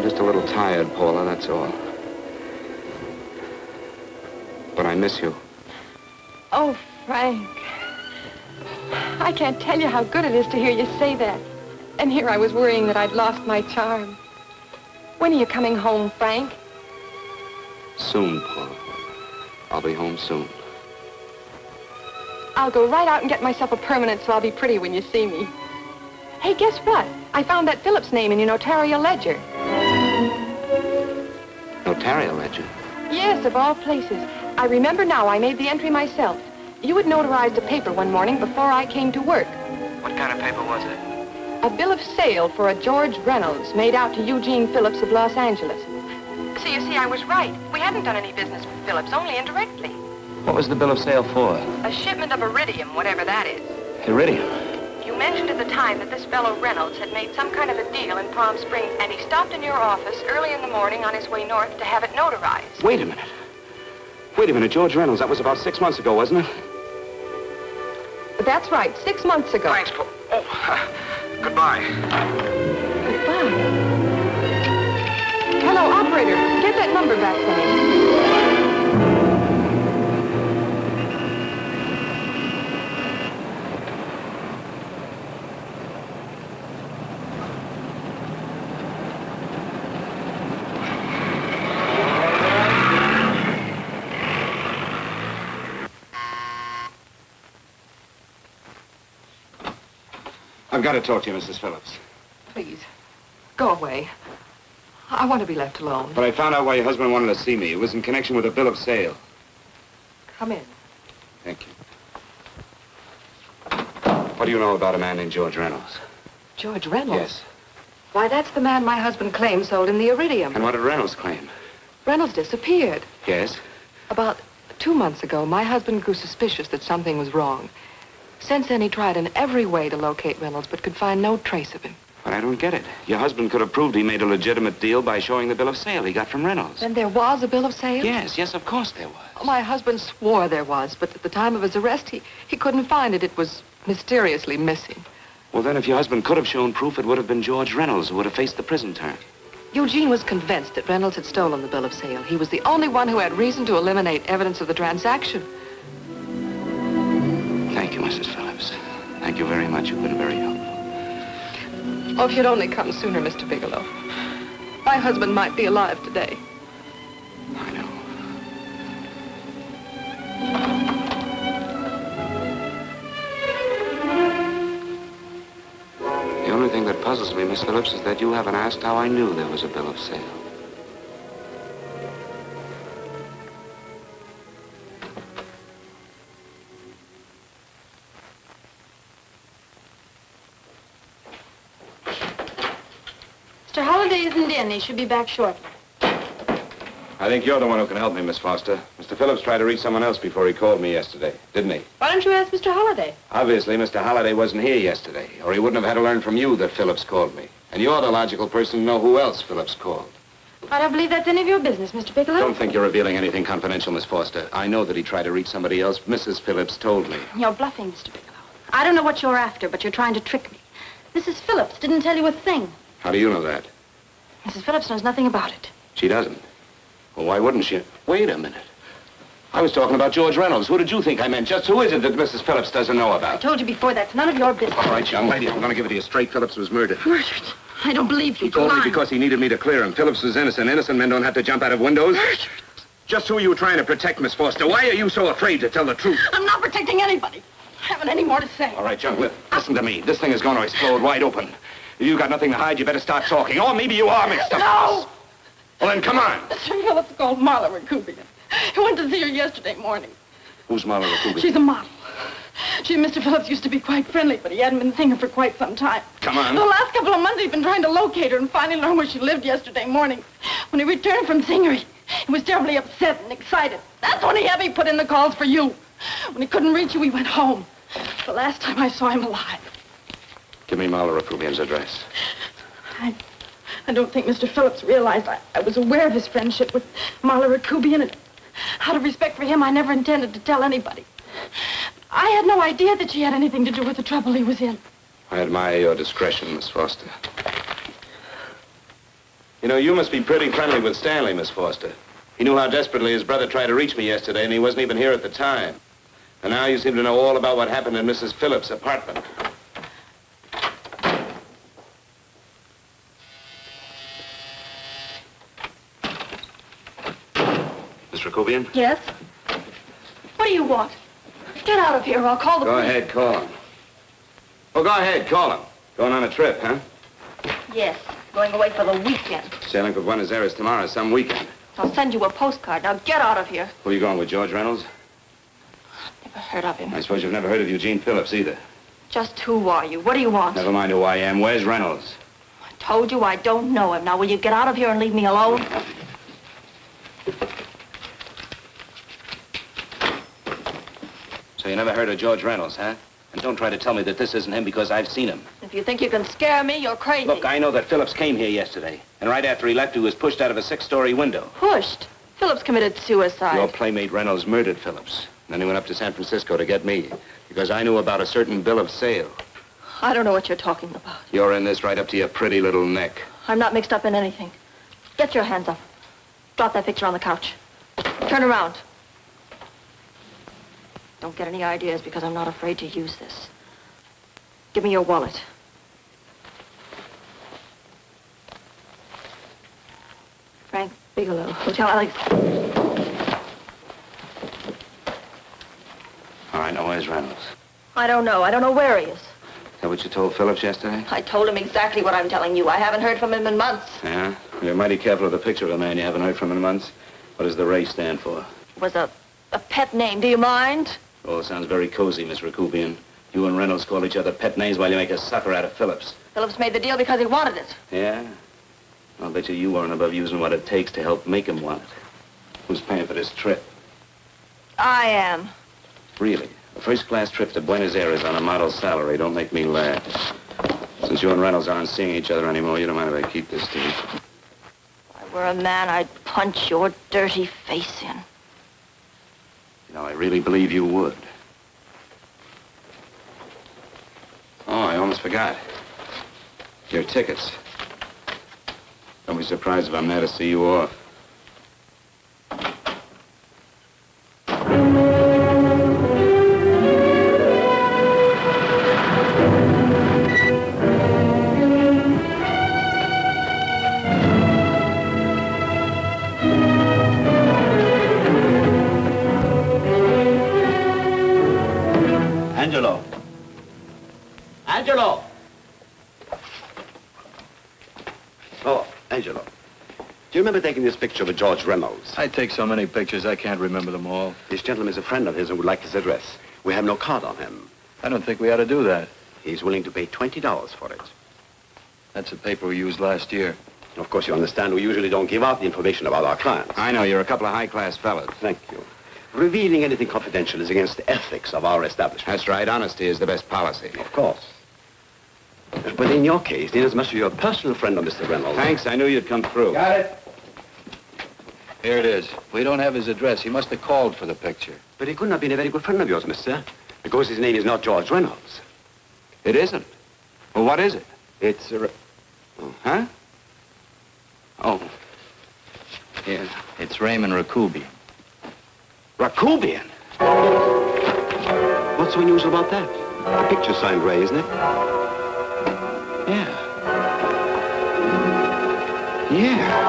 just a little tired, Paula, that's all. But I miss you. Oh, Frank. I can't tell you how good it is to hear you say that. And here I was worrying that I'd lost my charm. When are you coming home, Frank? Soon, Paula. I'll be home soon. I'll go right out and get myself a permanent so I'll be pretty when you see me. Hey, guess what? I found that Phillips name in your notarial ledger. Notarial ledger? Yes, of all places. I remember now I made the entry myself. You had notarized a paper one morning before I came to work. What kind of paper was it? A bill of sale for a George Reynolds made out to Eugene Phillips of Los Angeles. So you see, I was right. We hadn't done any business with Phillips, only indirectly. What was the bill of sale for? A shipment of iridium, whatever that is. Iridium. You mentioned at the time that this fellow Reynolds had made some kind of a deal in Palm Springs, and he stopped in your office early in the morning on his way north to have it notarized. Wait a minute. Wait a minute, George Reynolds. That was about 6 months ago, wasn't it? That's right, 6 months ago. Thanks, Paul. Oh, goodbye. Goodbye. Hello, operator. Get that number back for me. I've got to talk to you, Mrs. Phillips. Please, go away. I want to be left alone. But I found out why your husband wanted to see me. It was in connection with a bill of sale. Come in. Thank you. What do you know about a man named George Reynolds? George Reynolds? Yes. Why, that's the man my husband claimed sold him the iridium. And what did Reynolds claim? Reynolds disappeared. Yes? About 2 months ago, my husband grew suspicious that something was wrong. Since then, he tried in every way to locate Reynolds, but could find no trace of him. But I don't get it. Your husband could have proved he made a legitimate deal by showing the bill of sale he got from Reynolds. Then there was a bill of sale? Yes, of course there was. Oh, my husband swore there was, but at the time of his arrest, he couldn't find it. It was mysteriously missing. Well, then, if your husband could have shown proof, it would have been George Reynolds who would have faced the prison term. Eugene was convinced that Reynolds had stolen the bill of sale. He was the only one who had reason to eliminate evidence of the transaction. Thank you, Mrs. Thank you very much. You've been very helpful. Oh, if you'd only come sooner, Mr. Bigelow. My husband might be alive today. I know. The only thing that puzzles me, Miss Phillips, is that you haven't asked how I knew there was a bill of sale. Mr. Holliday isn't in. He should be back shortly. I think you're the one who can help me, Miss Foster. Mr. Phillips tried to reach someone else before he called me yesterday, didn't he? Why don't you ask Mr. Holliday? Obviously, Mr. Holliday wasn't here yesterday, or he wouldn't have had to learn from you that Phillips called me. And you're the logical person to know who else Phillips called. I don't believe that's any of your business, Mr. Bigelow. Don't think you're revealing anything confidential, Miss Foster. I know that he tried to reach somebody else. Mrs. Phillips told me. You're bluffing, Mr. Bigelow. I don't know what you're after, but you're trying to trick me. Mrs. Phillips didn't tell you a thing. How do you know that? Mrs. Phillips knows nothing about it. She doesn't. Well, why wouldn't she? Wait a minute. I was talking about George Reynolds. Who did you think I meant? Just who is it that Mrs. Phillips doesn't know I about? told you before, that's none of your business. All right, young lady, I'm going to give it to you straight. Phillips was murdered. Murdered? I don't believe you. He told me Lying. because he needed me to clear him. Phillips was innocent. Innocent men don't have to jump out of windows. Murdered? Just who are you trying to protect, Miss Foster? Why are you so afraid to tell the truth? I'm not protecting anybody. I haven't any more to say. All right, young lady, listen to me. This thing is going to explode wide open. If you've got nothing to hide, you better start talking. Or maybe you are mixed up. No! Well, then come on. Mr. Phillips called Marla Rakubian. He went to see her yesterday morning. Who's Marla Rakubian? She's a model. She and Mr. Phillips used to be quite friendly, but he hadn't been seeing her for quite some time. Come on. The last couple of months he'd been trying to locate her and finally learned where she lived yesterday morning. When he returned from seeing her, he was terribly upset and excited. That's when he put in the calls for you. When he couldn't reach you, he went home. The last time I saw him alive. Give me Marla Rakubian's address. I don't think Mr. Phillips realized I was aware of his friendship with Marla Rakubian, and out of respect for him, I never intended to tell anybody. I had no idea that she had anything to do with the trouble he was in. I admire your discretion, Miss Foster. You know, you must be pretty friendly with Stanley, Miss Foster. He knew how desperately his brother tried to reach me yesterday, and he wasn't even here at the time. And now you seem to know all about what happened in Mrs. Phillips' apartment. Miss Rakubian? Yes? What do you want? Get out of here or I'll call the Go police. ahead, call him. Oh, go ahead, call him. Going on a trip, huh? Yes, going away for the weekend. Sailing for Buenos Aires tomorrow, some weekend. I'll send you a postcard. Now get out of here. Who are you going with, George Reynolds? Never heard of him. I suppose you've never heard of Eugene Phillips either. Just who are you? What do you want? Never mind who I am. Where's Reynolds? I told you I don't know him. Now will you get out of here and leave me alone? So you never heard of George Reynolds, huh? And don't try to tell me that this isn't him because I've seen him. If you think you can scare me, you're crazy. Look, I know that Phillips came here yesterday. And right after he left, he was pushed out of a 6-story window. Pushed? Phillips committed suicide. Your playmate Reynolds murdered Phillips. Then he went up to San Francisco to get me. Because I knew about a certain bill of sale. I don't know what you're talking about. You're in this right up to your pretty little neck. I'm not mixed up in anything. Get your hands up. Drop that picture on the couch. Turn around. Don't get any ideas because I'm not afraid to use this. Give me your wallet. Frank Bigelow, Hotel Alex. All right, now where's Reynolds? I don't know. I don't know where he is. Is that what you told Phillips yesterday? I told him exactly what I'm telling you. I haven't heard from him in months. Yeah? You're mighty careful of the picture of a man you haven't heard from in months. What does the Ray stand for? It was a pet name. Do you mind? Oh, it sounds very cozy, Miss Rakubian. You and Reynolds call each other pet names while you make a sucker out of Phillips. Phillips made the deal because he wanted it. Yeah? I'll bet you weren't above using what it takes to help make him want it. Who's paying for this trip? I am. Really? A first-class trip to Buenos Aires on a model salary. Don't make me laugh. Since you and Reynolds aren't seeing each other anymore, you don't mind if I keep this to you. If I were a man, I'd punch your dirty face in. You know, I really believe you would. Oh, I almost forgot. Your tickets. Don't be surprised if I'm there to see you off. Angelo. Angelo! Oh, Angelo. Do you remember taking this picture of George Reynolds? I take so many pictures, I can't remember them all. This gentleman is a friend of his and would like his address. We have no card on him. I don't think we ought to do that. He's willing to pay $20 for it. That's the paper we used last year. Of course, you understand we usually don't give out the information about our clients. I know, you're a couple of high-class fellas. Thank you. Revealing anything confidential is against the ethics of our establishment. That's right. Honesty is the best policy. Of course. But in your case, inasmuch as you're a personal friend of Mr. Reynolds... Thanks. I knew you'd come through. Got it. Here it is. We don't have his address. He must have called for the picture. But he couldn't have been a very good friend of yours, mister, because his name is not George Reynolds. It isn't? Well, what is it? It's a... Huh? Oh. Yes. It's Raymond Rakubian. Rakubian? What's so unusual about that? The picture's signed Ray, isn't it? Yeah. Yeah.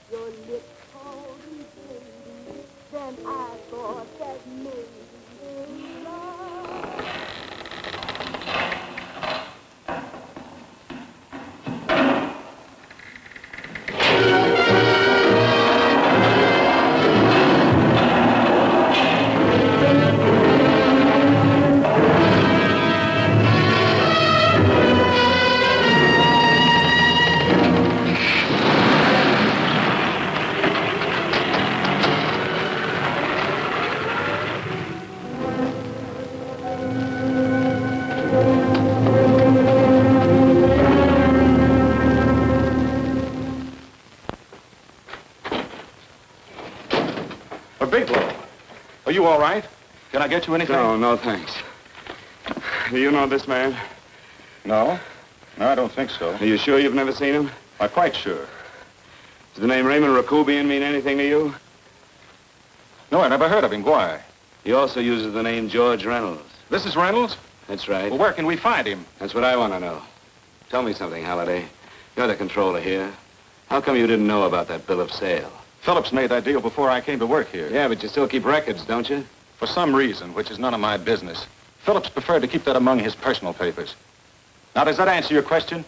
Your lips hold me, baby, then I thought that maybe love. Bigelow, are you all right? Can I get you anything? No, thanks. Do you know this man? No? No, I don't think so. Are you sure you've never seen him? I'm quite sure. Does the name Raymond Rakubian mean anything to you? No, I never heard of him. Why? He also uses the name George Reynolds. This is Reynolds? That's right. Well, where can we find him? That's what I want to know. Tell me something, Halliday. You're the controller here. How come you didn't know about that bill of sale? Phillips made that deal before I came to work here. Yeah, but you still keep records, don't you? For some reason, which is none of my business, Phillips preferred to keep that among his personal papers. Now, does that answer your question?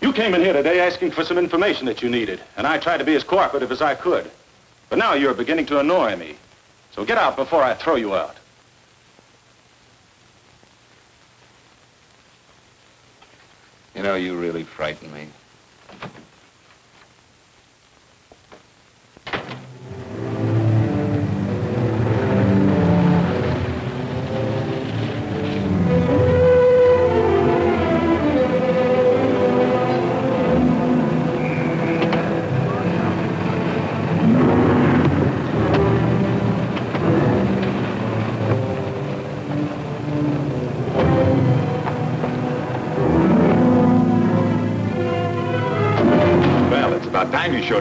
You came in here today asking for some information that you needed, and I tried to be as cooperative as I could. But now you're beginning to annoy me. So get out before I throw you out. You know, you really frighten me.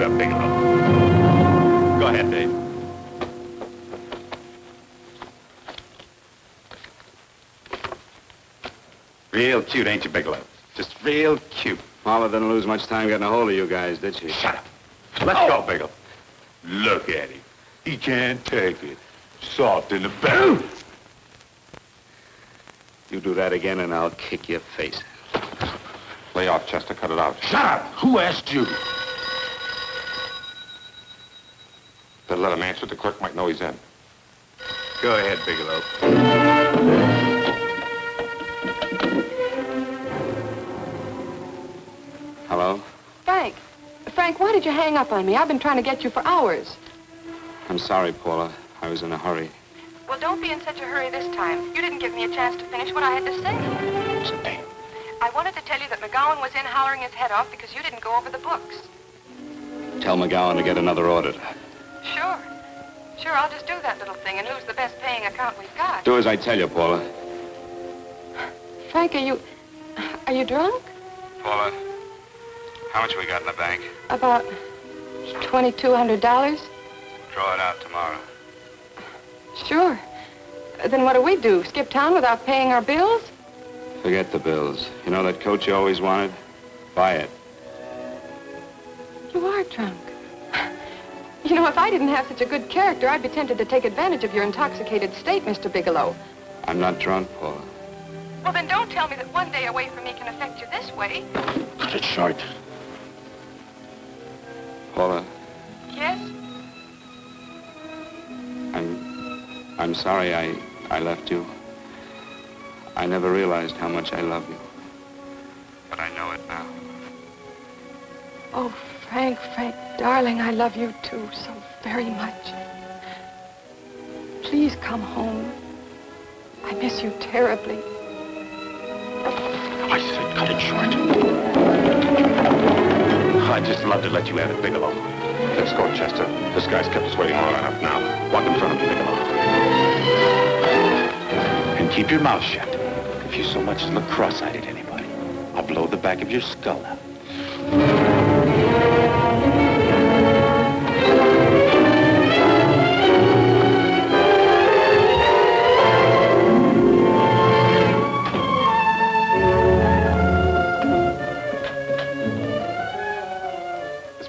Load up, Bigelow. Go ahead, Dave. Real cute, ain't you, Bigelow? Just real cute. Paula didn't lose much time getting a hold of you guys, did she? Shut up. Let's go, Bigelow. Look at him. He can't take it. Soft in the belly. You do that again and I'll kick your face. Lay off, Chester. Cut it out. Shut up! Who asked you? Better let him answer. The clerk might know he's in. Go ahead, Bigelow. Hello? Frank. Frank, why did you hang up on me? I've been trying to get you for hours. I'm sorry, Paula. I was in a hurry. Well, don't be in such a hurry this time. You didn't give me a chance to finish what I had to say. Sit down. I wanted to tell you that McGowan was in hollering his head off because you didn't go over the books. Tell McGowan to get another auditor. Sure. Sure, I'll just do that little thing and lose the best paying account we've got. Do as I tell you, Paula. Frank, are you drunk? Paula, how much we got in the bank? About $2,200. Draw it out tomorrow. Sure. Then what do? Skip town without paying our bills? Forget the bills. You know that coat you always wanted? Buy it. You are drunk. You know, if I didn't have such a good character, I'd be tempted to take advantage of your intoxicated state, Mr. Bigelow. I'm not drunk, Paula. Well, then don't tell me that one day away from me can affect you this way. Cut it short. Paula, Yes? I'm sorry I left you. I never realized how much I love you. But I know it now. Oh, Frank, darling, I love you too so very much. Please come home. I miss you terribly. I said cut it short. I'd just love to let you have it, Bigelow. Let's go, Chester. This guy's kept us waiting long enough now. Walk in front of me, Bigelow. And keep your mouth shut. If you so much as look cross-eyed at anybody, I'll blow the back of your skull out.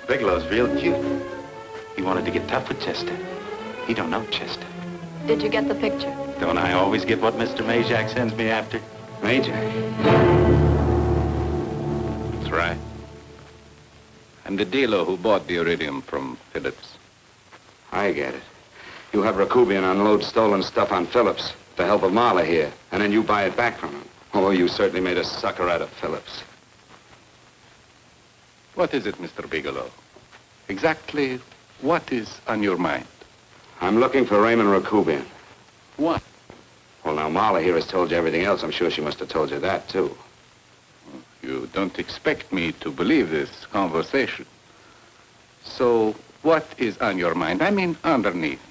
Bigelow's real cute. He wanted to get tough with Chester. He don't know Chester. Did you get the picture? Don't I always get what Mr. Majak sends me after? Majak? That's right. I'm the dealer who bought the iridium from Phillips. I get it. You have Rakubian unload stolen stuff on Phillips with the help of Marla here, and then you buy it back from him. Oh, you certainly made a sucker out of Phillips. What is it, Mr. Bigelow? Exactly what is on your mind? I'm looking for Raymond Rakubian. What? Well, now, Marla here has told you everything else. I'm sure she must have told you that, too. You don't expect me to believe this conversation. So, what is on your mind? I mean, underneath.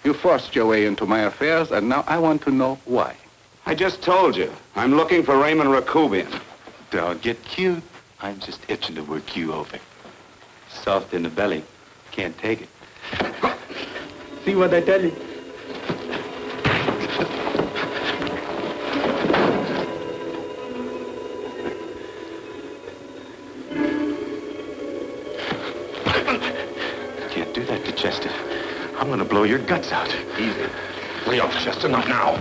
You forced your way into my affairs, and now I want to know why. I just told you. I'm looking for Raymond Rakubian. Don't get cute. I'm just itching to work you over. Soft in the belly. Can't take it. See what I tell you? Can't do that to Chester. I'm gonna blow your guts out. Easy. Lay off, Chester, not now.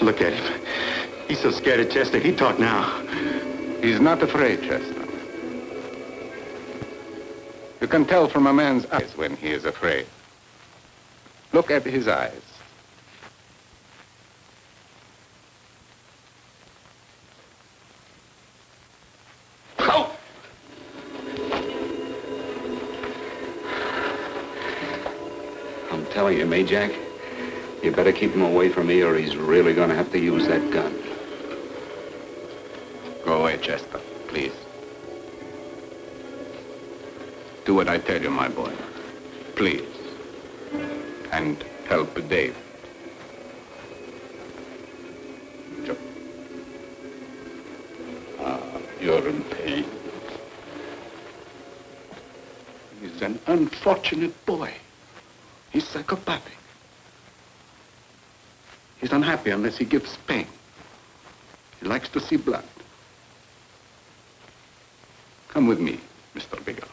Look at him. He's so scared of Chester, he'd talk now. He's not afraid, Chester. You can tell from a man's eyes when he is afraid. Look at his eyes. Oh! I'm telling you, Majak, you better keep him away from me or he's really going to have to use that gun. Go away, Chester, please. Do what I tell you, my boy. Please. And help Dave. Your He's an unfortunate boy. He's psychopathic. He's unhappy unless he gives pain. He likes to see blood. Come with me, Mr. Bigelow.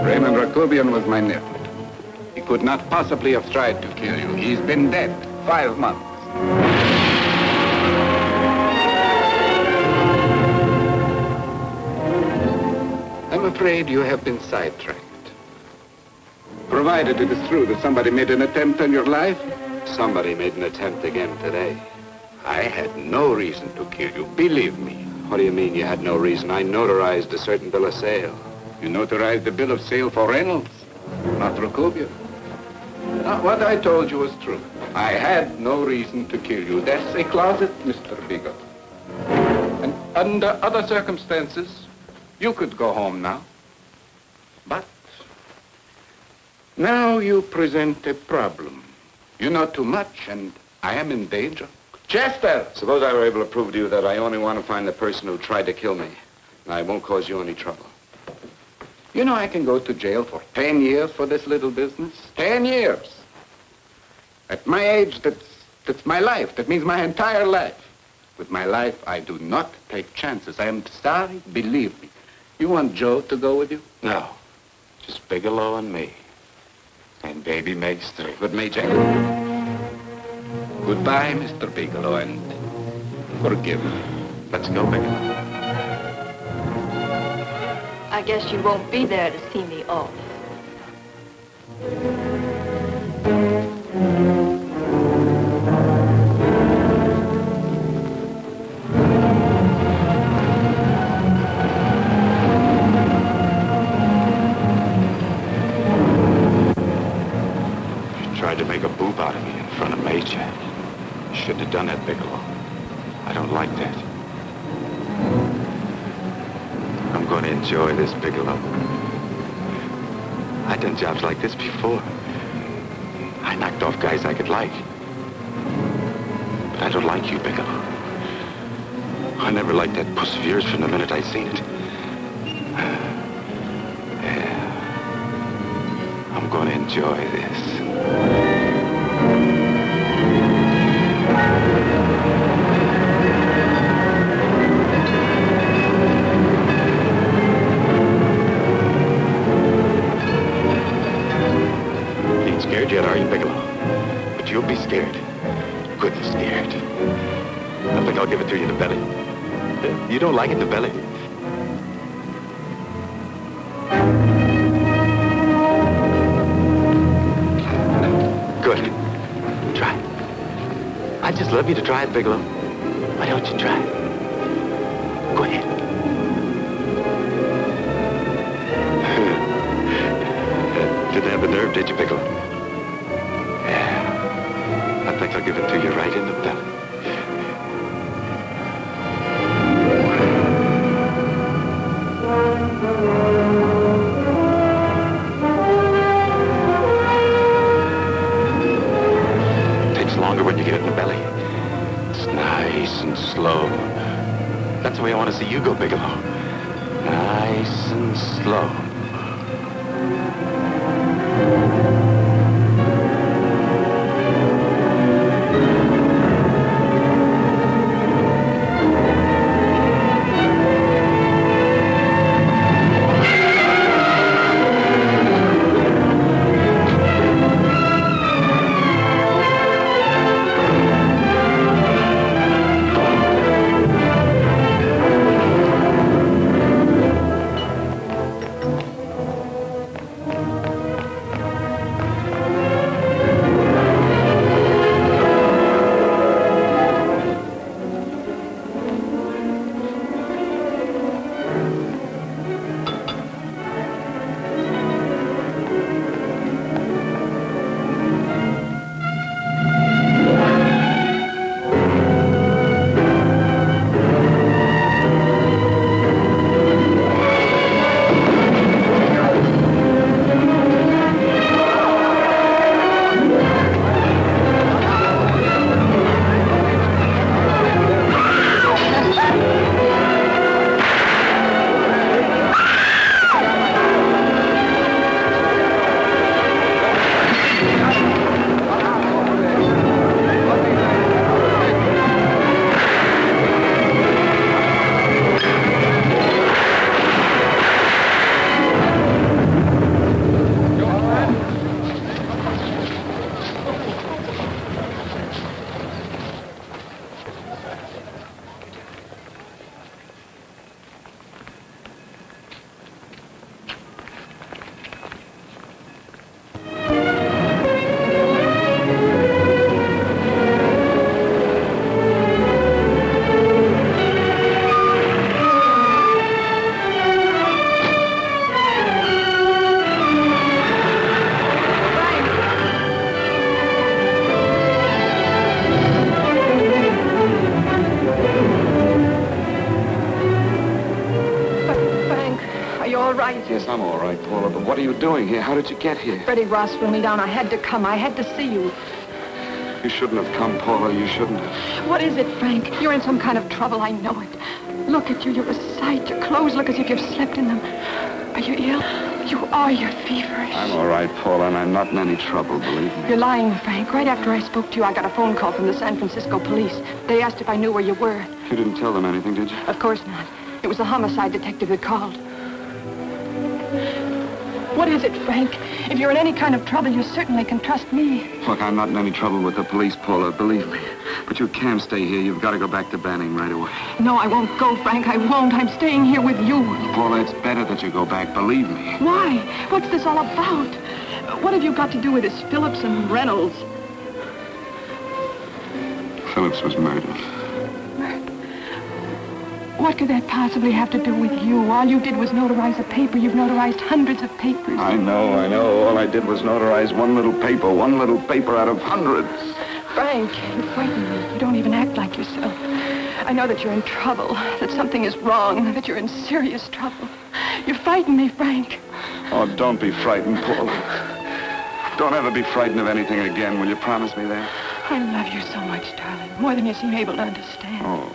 Raymond Rakubian was my nephew. He could not possibly have tried to kill you. He's been dead 5 months. I'm afraid you have been sidetracked. Provided it is true that somebody made an attempt on your life. Somebody made an attempt again today. I had no reason to kill you, believe me. What do you mean you had no reason? I notarized a certain bill of sale. You notarized the bill of sale for Reynolds, not Rakubian. What I told you was true. I had no reason to kill you. That's a closet, Mr. Bigelow. And under other circumstances, you could go home now. But now you present a problem. You know too much, and I am in danger. Chester! Suppose I were able to prove to you that I only want to find the person who tried to kill me. And I won't cause you any trouble. You know I can go to jail for 10 years for this little business. 10 years. At my age, that's my life. That means my entire life. With my life, I do not take chances. I am sorry, believe me. You want Joe to go with you? No. Just Bigelow and me. And baby makes 3. But Major, goodbye, Mr. Bigelow, and forgive me. Let's go, Bigelow. I guess you won't be there to see me off. Tried to make a boob out of me in front of Major. Shouldn't have done that, Bigelow. I don't like that. I'm going to enjoy this, Bigelow. I've done jobs like this before. I knocked off guys I could like. But I don't like you, Bigelow. I never liked that puss of yours from the minute I seen it. Yeah. I'm going to enjoy this. Ain't scared yet, are you, Bigelow? But you'll be scared. Good and scared. I think I'll give it to you in the belly. You don't like it in the belly? Good. Try it. I'd just love you to try it, Bigelow. Why don't you try it? Go ahead. Didn't have the nerve, did you, Bigelow? Yeah. I think I'll give it to you right in the belly. Longer when you get it in the belly. It's nice and slow. That's the way I want to see you go, Bigelow. Nice and slow. right. Yes, I'm all right, Paula, but what are you doing here? How did you get here? Freddie Ross threw me down. I had to come. I had to see you. You shouldn't have come, Paula. You shouldn't have. What is it, Frank? You're in some kind of trouble. I know it. Look at you. You're a sight. Your clothes look as if you've slept in them. Are you ill? You are. You're feverish. I'm all right, Paula, and I'm not in any trouble, believe me. You're lying, Frank. Right after I spoke to you, I got a phone call from the San Francisco police. They asked if I knew where you were. You didn't tell them anything, did you? Of course not. It was the homicide detective that called. What is it, Frank? If you're in any kind of trouble, you certainly can trust me. Look, I'm not in any trouble with the police, Paula, believe me. But you can't stay here. You've got to go back to Banning right away. No, I won't go, Frank. I won't. I'm staying here with you. Paula, it's better that you go back, believe me. Why? What's this all about? What have you got to do with this Phillips and Reynolds? Phillips was murdered. What could that possibly have to do with you? All you did was notarize a paper. You've notarized hundreds of papers. I know. All I did was notarize one little paper out of hundreds. Frank, you frighten me. You don't even act like yourself. I know that you're in trouble, that something is wrong, that you're in serious trouble. You frighten me, Frank. Oh, don't be frightened, Paula. Don't ever be frightened of anything again. Will you promise me that? I love you so much, darling, more than you seem able to understand. Oh.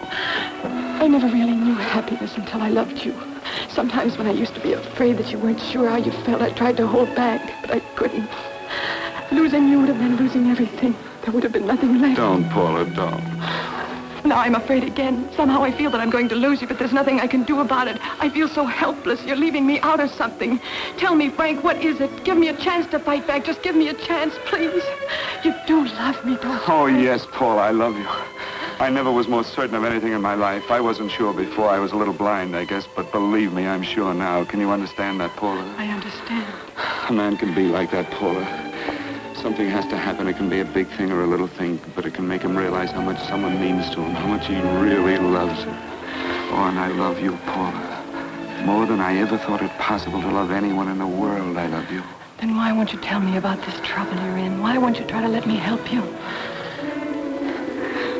I never really knew happiness until I loved you. Sometimes when I used to be afraid that you weren't sure how you felt, I tried to hold back, but I couldn't. Losing you would have been losing everything. There would have been nothing left. Don't, Paula, don't. Now I'm afraid again. Somehow I feel that I'm going to lose you, but there's nothing I can do about it. I feel so helpless. You're leaving me out of something. Tell me, Frank, what is it? Give me a chance to fight back. Just give me a chance, please. You do love me, don't you? Oh, yes, Paula, I love you. I never was more certain of anything in my life. I wasn't sure before. I was a little blind, I guess, but believe me, I'm sure now. Can you understand that, Paula? I understand. A man can be like that, Paula. Something has to happen. It can be a big thing or a little thing, but it can make him realize how much someone means to him, how much he really loves her. Oh, and I love you, Paula. More than I ever thought it possible to love anyone in the world, I love you. Then why won't you tell me about this trouble you're in? Why won't you try to let me help you?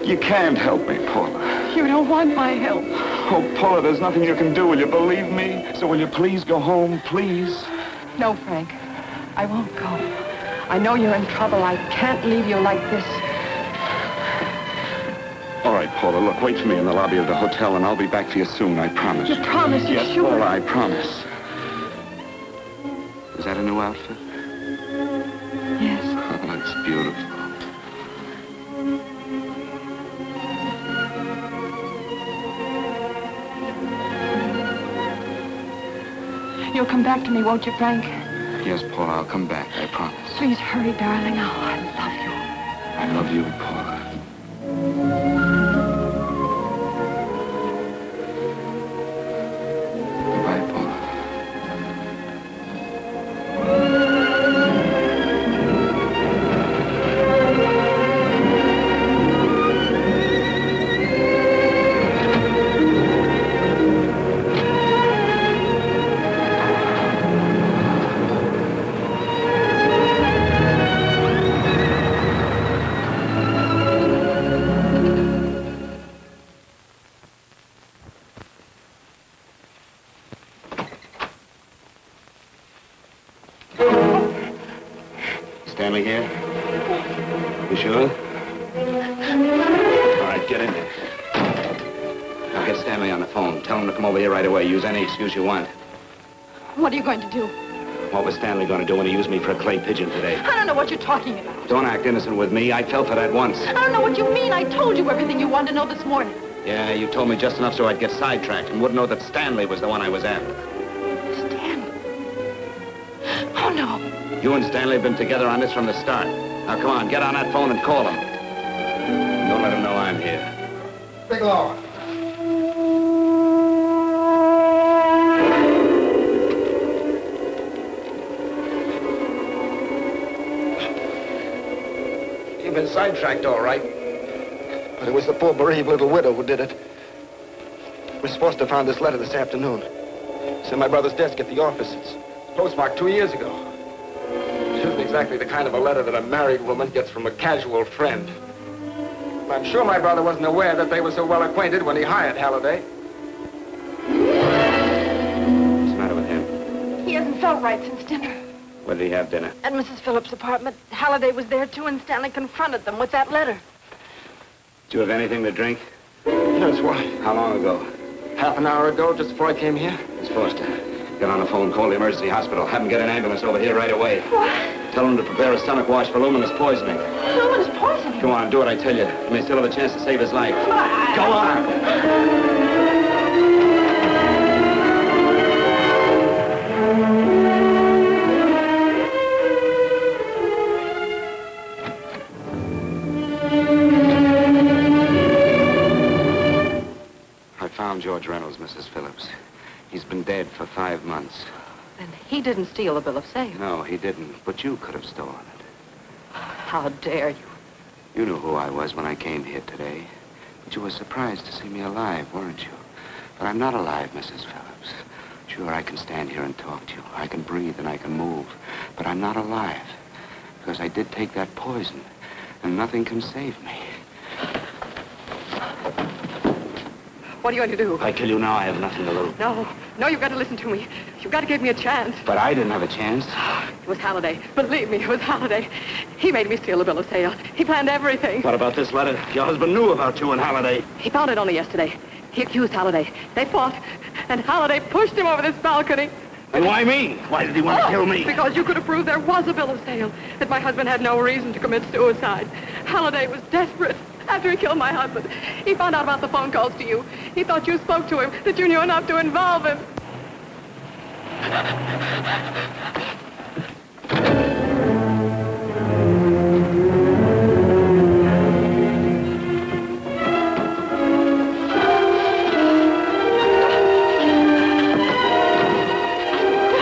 You can't help me, Paula. You don't want my help. Oh, Paula, there's nothing you can do. Will you believe me? So will you please go home, please? No, Frank. I won't go. I know you're in trouble. I can't leave you like this. All right, Paula, look, wait for me in the lobby of the hotel, and I'll be back for you soon, I promise. You promise? You're yes, sure? Paula, I promise. Is that a new outfit? Yes. Oh, it's beautiful. You'll come back to me, won't you, Frank? Yes, Paula, I'll come back, I promise. Please hurry, darling. Oh, I love you. I love you, Paula. Goodbye, Paula. Stanley here? You sure? All right, get in there. Now get Stanley on the phone. Tell him to come over here right away. Use any excuse you want. What are you going to do? What was Stanley going to do when he used me for a clay pigeon today? I don't know what you're talking about. Don't act innocent with me. I fell for that once. I don't know what you mean. I told you everything you wanted to know this morning. Yeah, you told me just enough so I'd get sidetracked and wouldn't know that Stanley was the one I was after. Stanley? Oh, no. You and Stanley have been together on this from the start. Now, come on, get on that phone and call him. Don't let him know I'm here. Bigelow. You've been sidetracked, all right. But it was the poor bereaved little widow who did it. We're supposed to have found this letter this afternoon. It's in my brother's desk at the office. It's postmarked 2 years ago. It isn't exactly the kind of a letter that a married woman gets from a casual friend. I'm sure my brother wasn't aware that they were so well acquainted when he hired Halliday. What's the matter with him? right since dinner. Where did he have dinner? At Mrs. Phillips' apartment. Halliday was there, too, and Stanley confronted them with that letter. Did you have anything to drink? Yes, why? How long ago? Half an hour ago, just before I came here. Miss Foster, get on the phone, call the emergency hospital. Have them get an ambulance over here right away. What? Tell them to prepare a stomach wash for luminous poisoning. Luminous poisoning? Come on, do what I tell you. You may still have a chance to save his life. Go on! I found George Reynolds, Mrs. Phillips. He's been dead for 5 months. Then he didn't steal the bill of sale. No, he didn't, but you could have stolen it. How dare you? You knew who I was when I came here today. But you were surprised to see me alive, weren't you? But I'm not alive, Mrs. Phillips. Sure, I can stand here and talk to you. I can breathe and I can move. But I'm not alive. Because I did take that poison. And nothing can save me. What are you going to do? If I kill you now, I have nothing to lose. No, you've got to listen to me. You've got to give me a chance. But I didn't have a chance. It was Halliday. Believe me, it was Halliday. He made me steal the bill of sale. He planned everything. What about this letter? Your husband knew about you and Halliday. He found it only yesterday. He accused Halliday. They fought, and Halliday pushed him over this balcony. And why me? Why did he want to kill me? Because you could have proved there was a bill of sale, that my husband had no reason to commit suicide. Halliday was desperate. After he killed my husband, he found out about the phone calls to you. He thought you spoke to him, that you knew enough to involve him.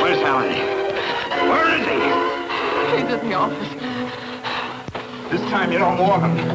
Where's Halliday? Where is he? He's in the office. This time you don't warn him.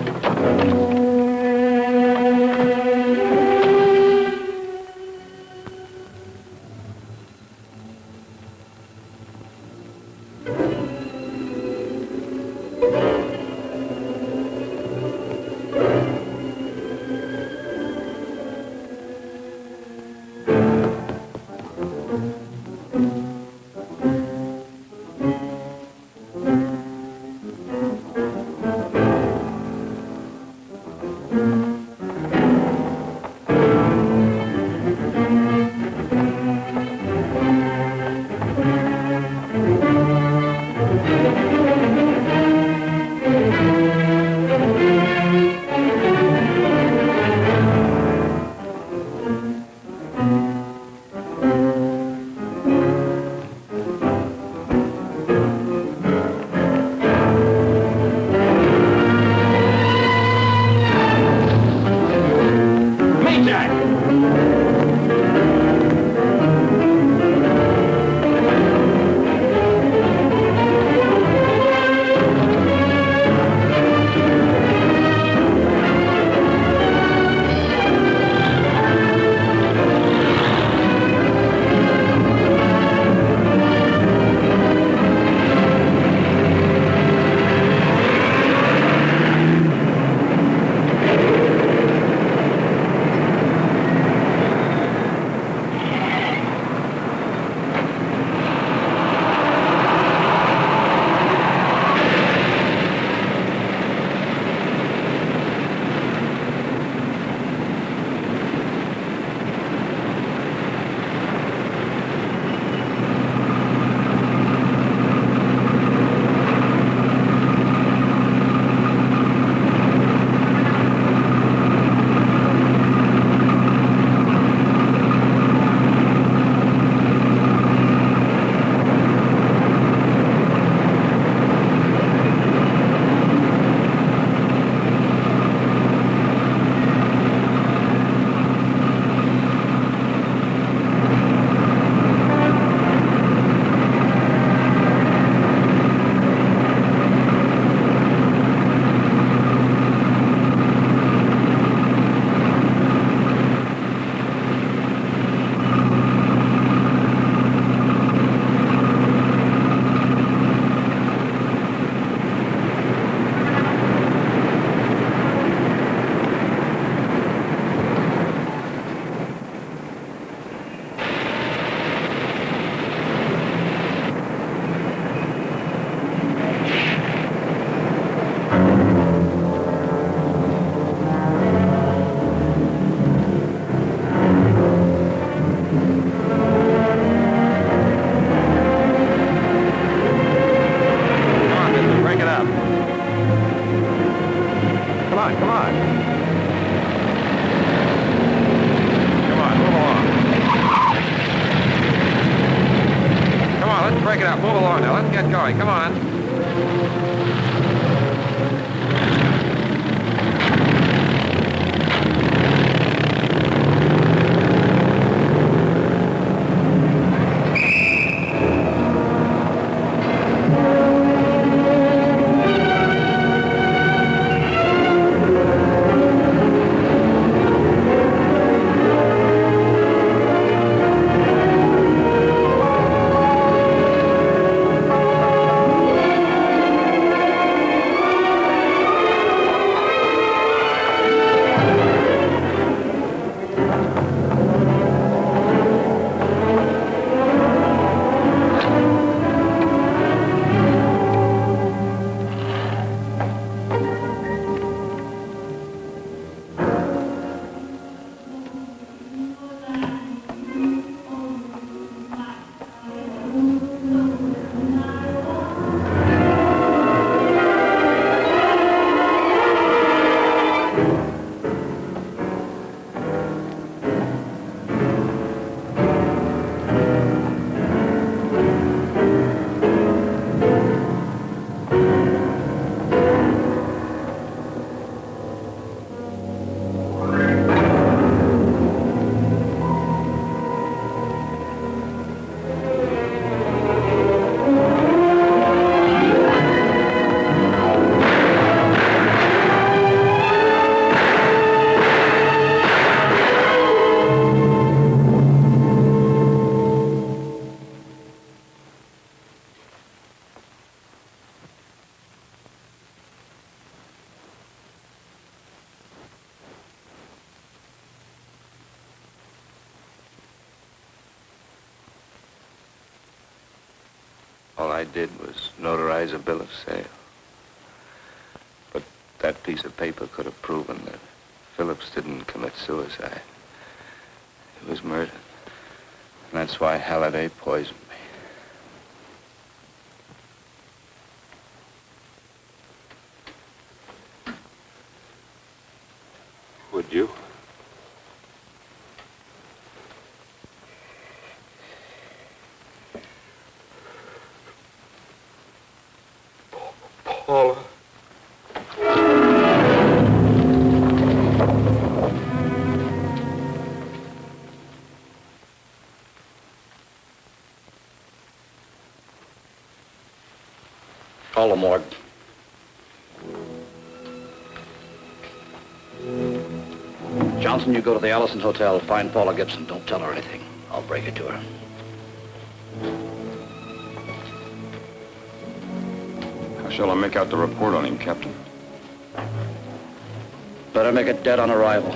break it up. Move along now. Let's get going. Come on. All I did was notarize a bill of sale. But that piece of paper could have proven that Phillips didn't commit suicide. He was murdered. And that's why Halliday poisoned me. Would you? Paula. Call the morgue. Johnson, you go to the Allison Hotel. Find Paula Gibson. Don't tell her anything. I'll break it to her. How shall I make out the report on him, Captain? Better make it dead on arrival.